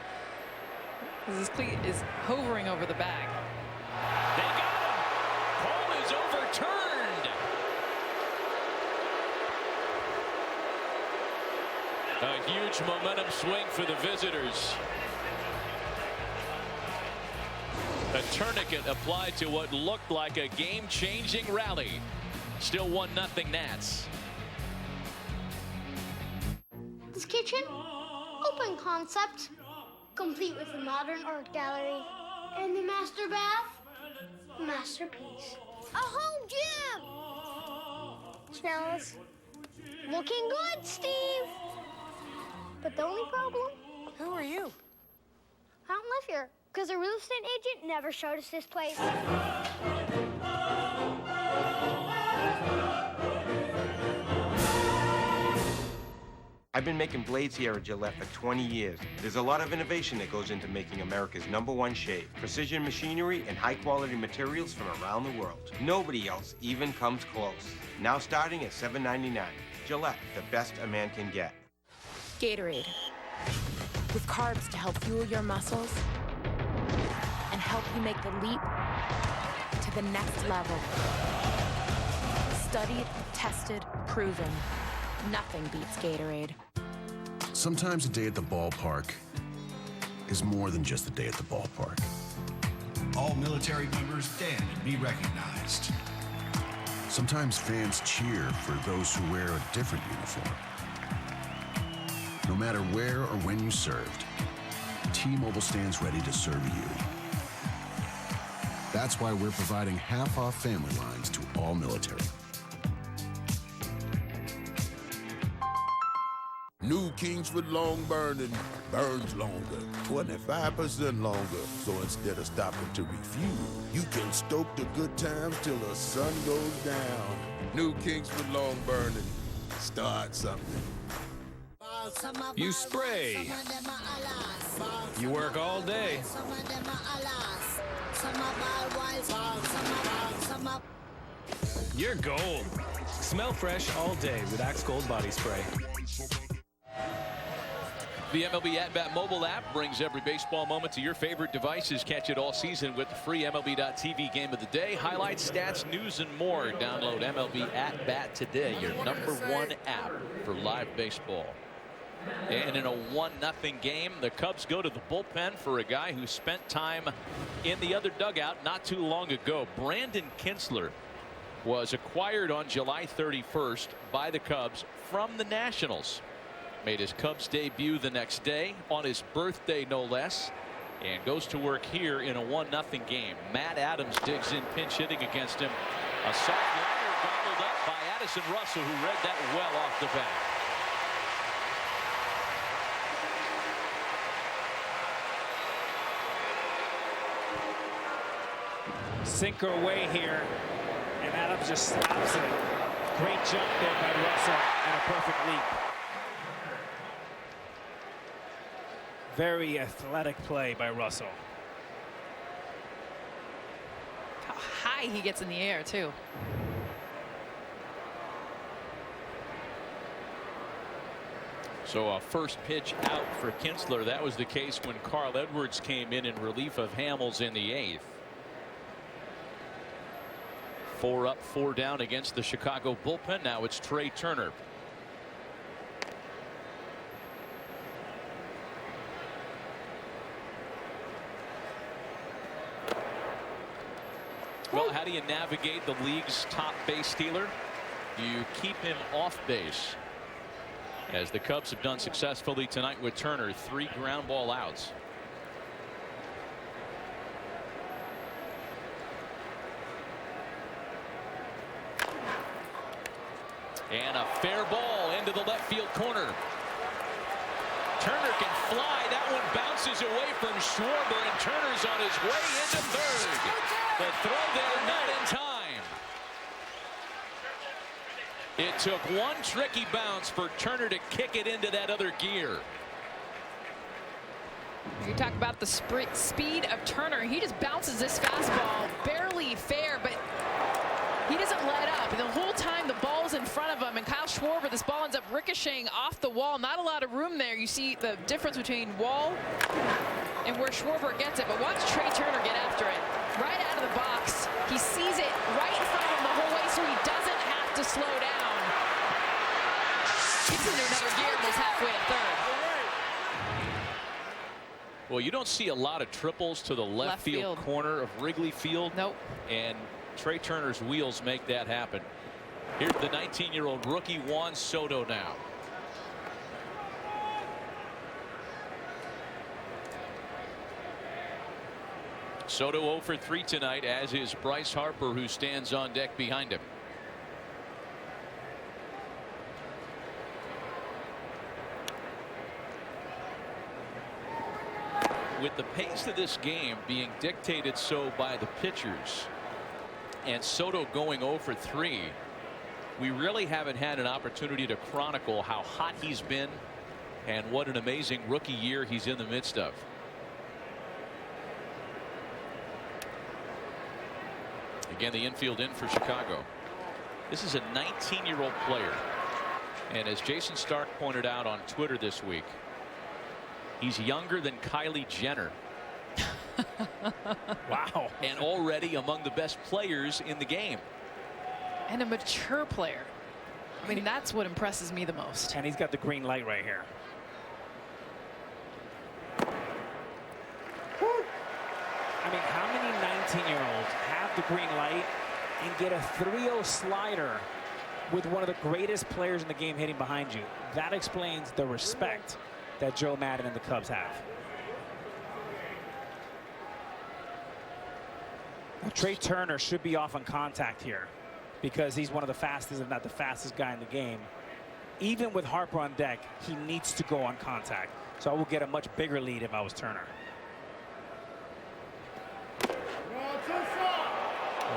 Because his cleat is hovering over the bag. They got him. Call is overturned. A huge momentum swing for the visitors. tourniquet applied to what looked like a game-changing rally. Still 1-0 Nats. This kitchen, open concept, complete with a modern art gallery, and the master bath, masterpiece. A home gym! Smells looking good, Steve. But the only problem? Who are you? I don't live here, because a real estate agent never showed us this place. I've been making blades here at Gillette for 20 years. There's a lot of innovation that goes into making America's #1 shave. Precision machinery and high-quality materials from around the world. Nobody else even comes close. Now starting at $7.99. Gillette, the best a man can get. Gatorade. With carbs to help fuel your muscles and help you make the leap to the next level. Studied, tested, proven. Nothing beats Gatorade. Sometimes a day at the ballpark is more than just a day at the ballpark. All military members stand and be recognized. Sometimes fans cheer for those who wear a different uniform. No matter where or when you served, T-Mobile stands ready to serve you. That's why we're providing half-off family lines to all military. New Kingsford Long Burning burns longer, 25% longer. So instead of stopping to refuel, you can stoke the good times till the sun goes down. New Kingsford Long Burning. Start something. You spray. You work all day. You're gold. Smell fresh all day with Axe Gold Body Spray. The MLB At-Bat mobile app brings every baseball moment to your favorite devices. Catch it all season with the free MLB.tv game of the day. Highlights, stats, news, and more. Download MLB At-Bat today, your #1 app for live baseball. And in a 1-0 game, the Cubs go to the bullpen for a guy who spent time in the other dugout not too long ago. Brandon Kintzler was acquired on July 31st by the Cubs from the Nationals. Made his Cubs debut the next day, on his birthday no less, and goes to work here in a 1-0 game. Matt Adams digs in, pinch hitting against him. A soft liner gobbled up by Addison Russell, who read that well off the bat. Sinker away here, and Adams just slaps it. Great jump there by Russell and a perfect leap. Very athletic play by Russell. How high he gets in the air, too. So a first pitch out for Kintzler. That was the case when Carl Edwards came in relief of Hamels in the 8th. 4 up, 4 down against the Chicago bullpen. Now it's Trey Turner. Well, how do you navigate the league's top base stealer? You keep him off base, as the Cubs have done successfully tonight with Turner. 3 ground ball outs. And a fair ball into the left field corner. Turner can fly. That one bounces away from Schwarber, and Turner's on his way into third. The throw there not in time. It took one tricky bounce for Turner to kick it into that other gear. You talk about the speed of Turner. He just bounces this fastball barely fair, but he doesn't let up. The whole time the ball's in front of him, and Kyle Schwarber, this ball ends up ricocheting off the wall. Not a lot of room there. You see the difference between wall and where Schwarber gets it. But watch Trey Turner get after it. Right out of the box. He sees it right in front of him the whole way, so he doesn't have to slow down. Gets into another gear, almost halfway to third. Well, you don't see a lot of triples to the left field corner of Wrigley Field. Nope. And Trey Turner's wheels make that happen. Here's the 19-year-old rookie Juan Soto now. Soto 0 for 3 tonight, as is Bryce Harper, who stands on deck behind him. With the pace of this game being dictated so by the pitchers and Soto going 0 for 3, we really haven't had an opportunity to chronicle how hot he's been and what an amazing rookie year he's in the midst of. Again, the infield in for Chicago. This is a 19-year-old player, and as Jason Stark pointed out on Twitter this week, he's younger than Kylie Jenner. Wow. And already among the best players in the game. And a mature player. I mean, that's what impresses me the most. And he's got the green light right here. I mean, how many 19-year-olds have the green light and get a 3-0 slider with one of the greatest players in the game hitting behind you? That explains the respect that Joe Madden and the Cubs have. Well, Trey Turner should be off on contact here because he's one of the fastest, if not the fastest guy in the game. Even with Harper on deck, he needs to go on contact. So I will get a much bigger lead if I was Turner.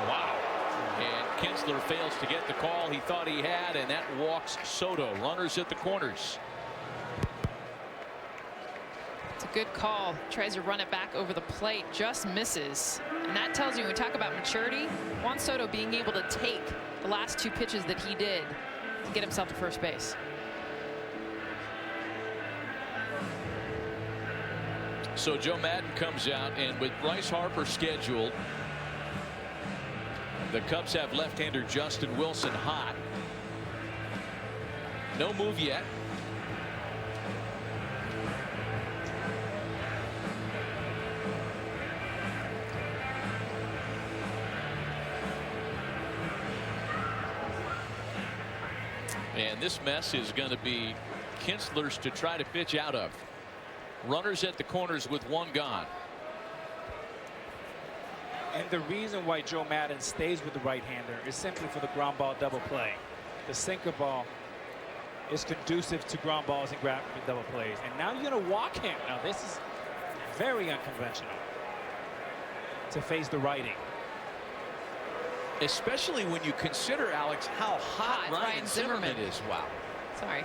Wow. And Kinsler fails to get the call he thought he had, and that walks Soto. Runners at the corners. It's a good call. Tries to run it back over the plate, just misses. And that tells you, when we talk about maturity, Juan Soto being able to take the last 2 pitches that he did to get himself to first base. So Joe Madden comes out, and with Bryce Harper scheduled, the Cubs have left-hander Justin Wilson hot. No move yet. And this mess is going to be Kinsler's to try to pitch out of. Runners at the corners with 1 gone. And the reason why Joe Madden stays with the right-hander is simply for the ground ball double play. The sinker ball is conducive to ground balls and ground double plays. And now you're going to walk him. Now this is very unconventional to face the righty. Especially when you consider, Alex, how hot Ryan Zimmerman is. Wow. Sorry.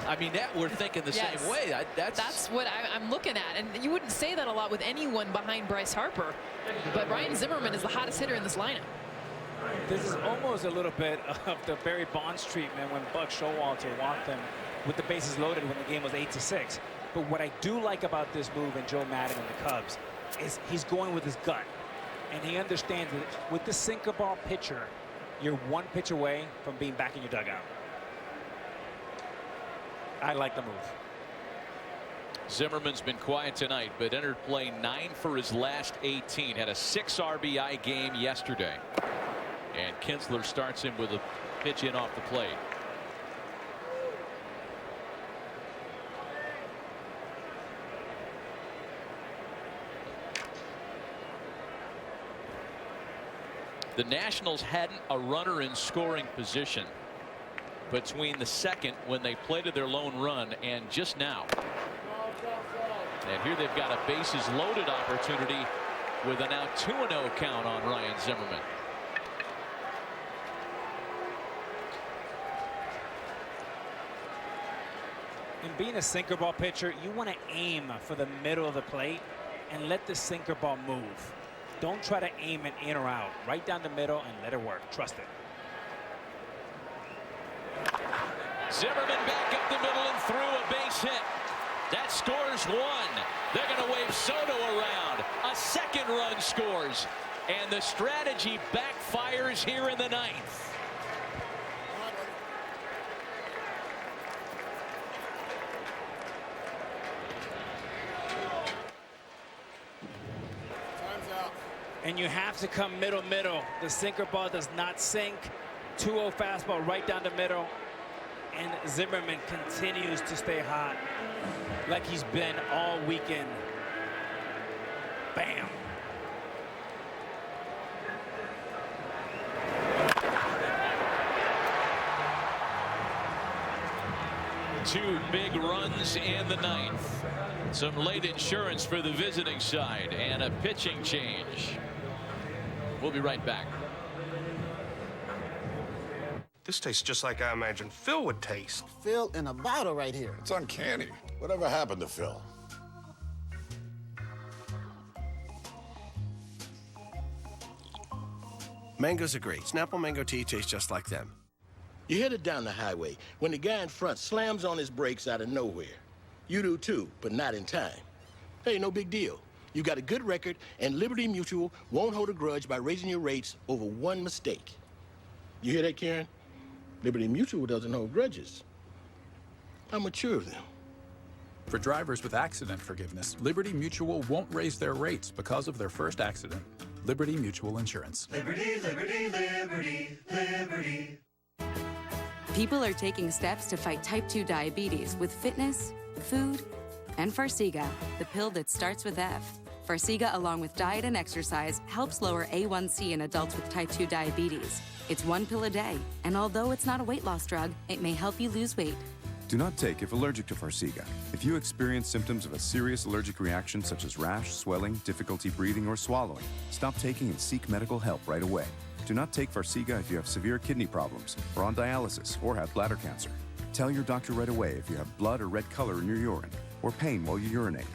I mean, that we're thinking the Yes. same way. That's what I'm looking at. And you wouldn't say that a lot with anyone behind Bryce Harper. But Ryan Zimmerman is the hottest hitter in this lineup. This is almost a little bit of the Barry Bonds treatment when Buck Showalter walked them with the bases loaded when the game was 8-6. But what I do like about this move in Joe Madden and the Cubs is he's going with his gut. And he understands that with the sinker ball pitcher, you're 1 pitch away from being back in your dugout. I like the move. Zimmerman's been quiet tonight, but entered play 9 for his last 18. Had a 6 RBI game yesterday. And Kinsler starts him with a pitch in off the plate. The Nationals hadn't a runner in scoring position between the second, when they plated their lone run, and just now. And here they've got a bases loaded opportunity with a now 2-0 count on Ryan Zimmerman. In being a sinker ball pitcher, you want to aim for the middle of the plate and let the sinker ball move. Don't try to aim it in or out. Right down the middle and let it work. Trust it. Zimmerman back up the middle and through, a base hit. That scores 1. They're going to wave Soto around. A 2nd run scores. And the strategy backfires here in the 9th. And you have to come middle. The sinker ball does not sink. 2-0 fastball right down the middle. And Zimmerman continues to stay hot like he's been all weekend. Bam. Two big runs in the ninth. Some late insurance for the visiting side and a pitching change. We'll be right back. This tastes just like I imagined Phil would taste. Phil in a bottle right here. It's uncanny. Whatever happened to Phil? Mangoes are great. Snapple Mango Tea tastes just like them. You're headed down the highway when the guy in front slams on his brakes out of nowhere. You do too, but not in time. Hey, no big deal. You got a good record, and Liberty Mutual won't hold a grudge by raising your rates over one mistake. You hear that, Karen? Liberty Mutual doesn't hold grudges. How mature of them. For drivers with accident forgiveness, Liberty Mutual won't raise their rates because of their first accident. Liberty Mutual Insurance. Liberty, liberty, liberty, liberty. People are taking steps to fight type 2 diabetes with fitness, food, and Farxiga, the pill that starts with F. Farxiga, along with diet and exercise, helps lower A1C in adults with type 2 diabetes. It's one pill a day, and although it's not a weight loss drug, it may help you lose weight. Do not take if allergic to Farxiga. If you experience symptoms of a serious allergic reaction such as rash, swelling, difficulty breathing, or swallowing, stop taking and seek medical help right away. Do not take Farxiga if you have severe kidney problems, are on dialysis, or have bladder cancer. Tell your doctor right away if you have blood or red color in your urine, or pain while you urinate.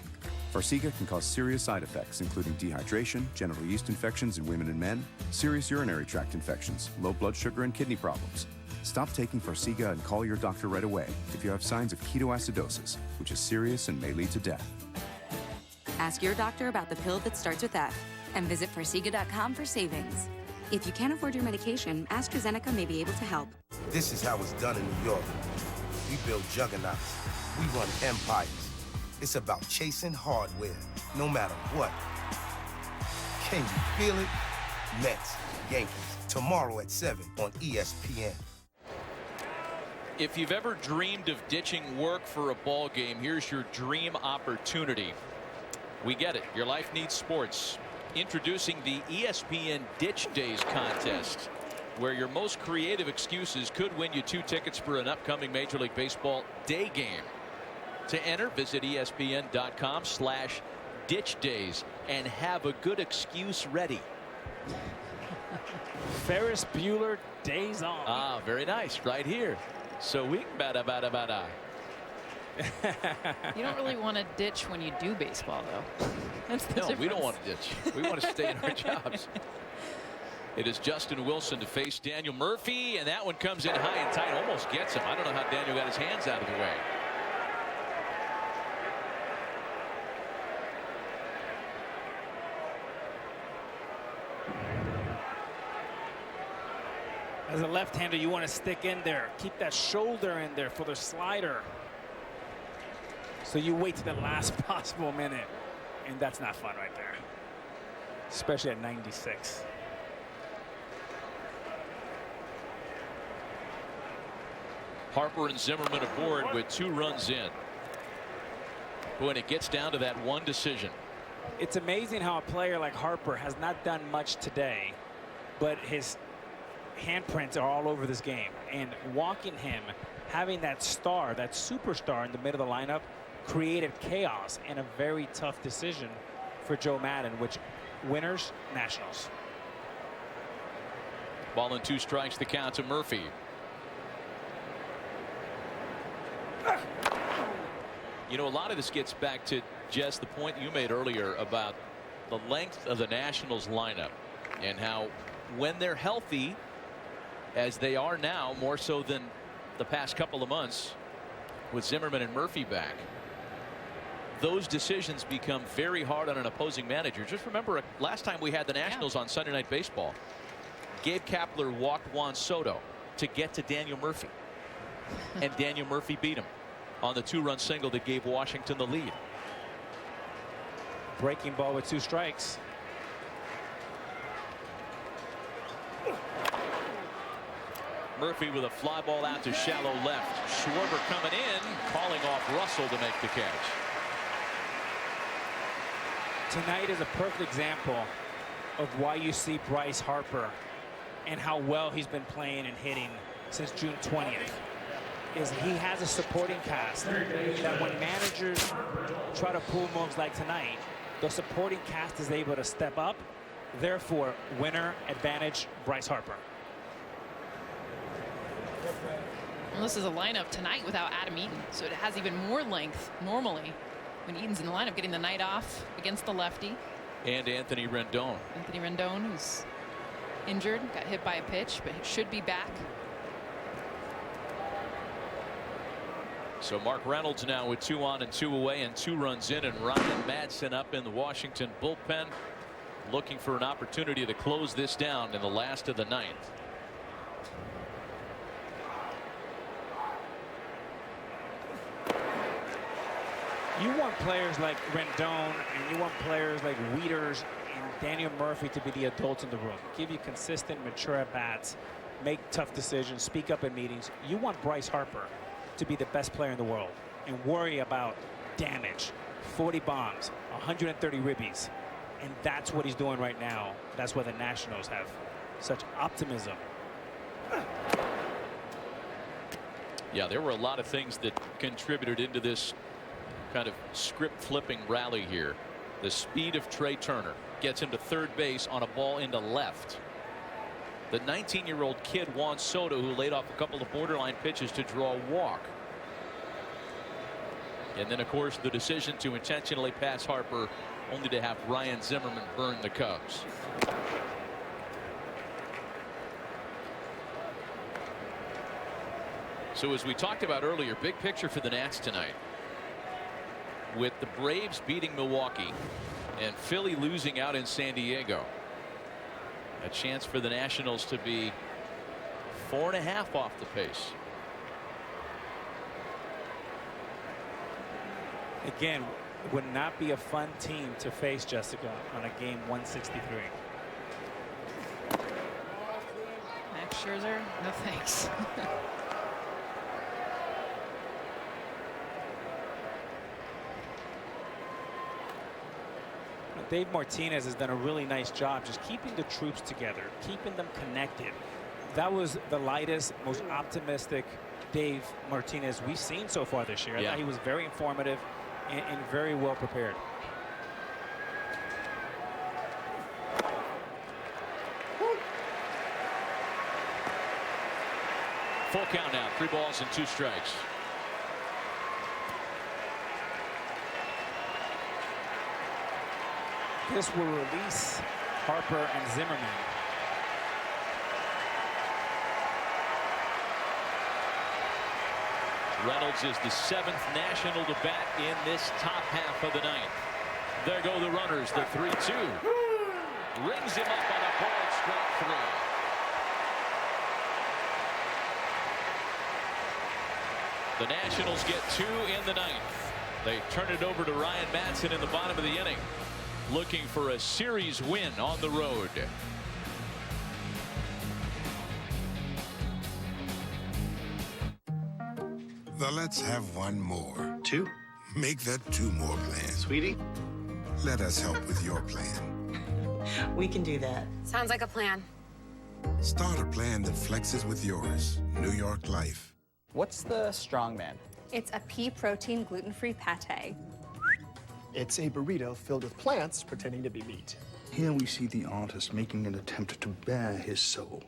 Farxiga can cause serious side effects, including dehydration, genital yeast infections in women and men, serious urinary tract infections, low blood sugar, and kidney problems. Stop taking Farxiga and call your doctor right away if you have signs of ketoacidosis, which is serious and may lead to death. Ask your doctor about the pill that starts with F, and visit Farxiga.com for savings. If you can't afford your medication, AstraZeneca may be able to help. This is how it's done in New York. We build juggernauts. We run empires. It's about chasing hardware, no matter what. Can you feel it? Mets, Yankees, tomorrow at 7 on ESPN. If you've ever dreamed of ditching work for a ball game, here's your dream opportunity. We get it. Your life needs sports. Introducing the ESPN Ditch Days contest, where your most creative excuses could win you 2 tickets for an upcoming Major League Baseball day game. To enter, visit ESPN.com/ditchdays and have a good excuse ready. Ferris Bueller Days Off. Ah, very nice. Right here. So we bada. You don't really want to ditch when you do baseball, though. That's the No, difference. we don't want to ditch. We want to stay in our jobs. It is Justin Wilson to face Daniel Murphy, and that one comes in high and tight, almost gets him. I don't know how Daniel got his hands out of the way. As a left-hander, you want to stick in there. Keep that shoulder in there for the slider. So you wait to the last possible minute. And that's not fun right there. Especially at 96. Harper and Zimmerman aboard with 2 runs in. When it gets down to that one decision. It's amazing how a player like Harper has not done much today, but his handprints are all over this game. And walking him, having that star, that superstar in the middle of the lineup, created chaos and a very tough decision for Joe Madden, which winners Nationals. Ball and 2 strikes, the count to Murphy. You know, a lot of this gets back to, Jess, the point you made earlier about the length of the Nationals lineup and how when they're healthy, as they are now, more so than the past couple of months with Zimmerman and Murphy back, those decisions become very hard on an opposing manager. Just remember, last time we had the Nationals on Sunday Night Baseball, Gabe Kapler walked Juan Soto to get to Daniel Murphy. And Daniel Murphy beat him on the 2-run single that gave Washington the lead. Breaking ball with 2 strikes. Murphy with a fly ball out to shallow left. Schwarber coming in, calling off Russell to make the catch. Tonight is a perfect example of why you see Bryce Harper and how well he's been playing and hitting since June 20th. Is he has a supporting cast that when managers try to pull moves like tonight, the supporting cast is able to step up. Therefore, winner advantage Bryce Harper. Well, this is a lineup tonight without Adam Eaton, so it has even more length normally when Eaton's in the lineup, getting the night off against the lefty. And Anthony Rendon. Anthony Rendon, who's injured, got hit by a pitch, but should be back. So Mark Reynolds now with 2 on and 2 away and 2 runs in, and Ryan Madson up in the Washington bullpen looking for an opportunity to close this down in the last of the 9th. You want players like Rendon and you want players like Wieters and Daniel Murphy to be the adults in the room. Give you consistent, mature at-bats, make tough decisions, speak up in meetings. You want Bryce Harper to be the best player in the world and worry about damage, 40 bombs, 130 ribbies. And that's what he's doing right now. That's why the Nationals have such optimism. Yeah, there were a lot of things that contributed into this kind of script flipping rally here. The speed of Trey Turner gets him to third base on a ball into left. The 19-year-old kid Juan Soto, who laid off a couple of borderline pitches to draw a walk. And then, of course, the decision to intentionally pass Harper, only to have Ryan Zimmerman burn the Cubs. So as we talked about earlier, big picture for the Nats tonight. With the Braves beating Milwaukee and Philly losing out in San Diego, a chance for the Nationals to be 4.5 off the pace. Again, would not be a fun team to face, Jessica, on a game 163. Max Scherzer, no thanks. Dave Martinez has done a really nice job just keeping the troops together, keeping them connected. That was the lightest, most optimistic Dave Martinez we've seen so far this year. I thought he was very informative and very well prepared. Full count now, 3 balls and 2 strikes. This will release Harper and Zimmerman. Reynolds is the 7th National to bat in this top half of the 9th. There go the runners, the 3-2. Rings him up on a ball, strike 3. The Nationals get 2 in the 9th. They turn it over to Ryan Madson in the bottom of the inning, looking for a series win on the road. Let's have one more. 2? Make that 2 more plans. Sweetie? Let us help with your plan. We can do that. Sounds like a plan. Start a plan that flexes with yours. New York Life. What's the Strongman? It's a pea protein gluten-free pate. It's a burrito filled with plants pretending to be meat. Here we see the artist making an attempt to bare his soul.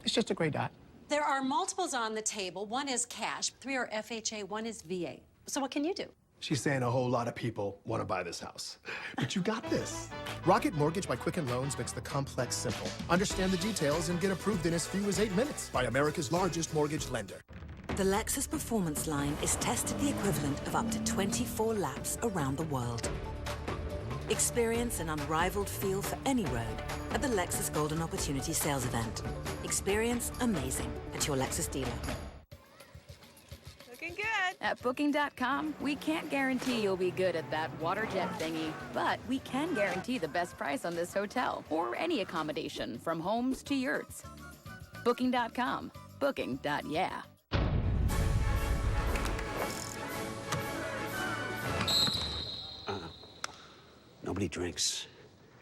It's just a great dot. There are multiples on the table. One is cash, 3 are FHA, 1 is VA. So what can you do? She's saying a whole lot of people want to buy this house. But you got this. Rocket Mortgage by Quicken Loans makes the complex simple. Understand the details and get approved in as few as 8 minutes by America's largest mortgage lender. The Lexus Performance line is tested the equivalent of up to 24 laps around the world. Experience an unrivaled feel for any road at the Lexus Golden Opportunity Sales Event. Experience amazing at your Lexus dealer. Looking good. At Booking.com, we can't guarantee you'll be good at that water jet thingy, but we can guarantee the best price on this hotel or any accommodation from homes to yurts. Booking.com. Booking.yeah. Nobody drinks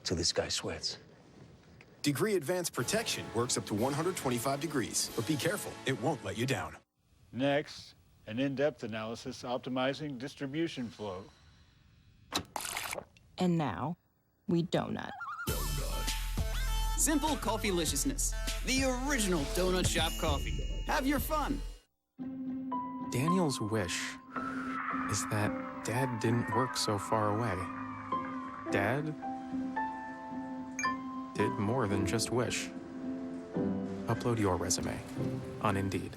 till this guy sweats. Degree Advanced Protection works up to 125 degrees, but be careful, it won't let you down. Next, an in-depth analysis optimizing distribution flow. And now, we donut. Simple coffee-liciousness. The original donut shop coffee. Have your fun. Daniel's wish is that Dad didn't work so far away. Dad did more than just wish. Upload your resume on Indeed.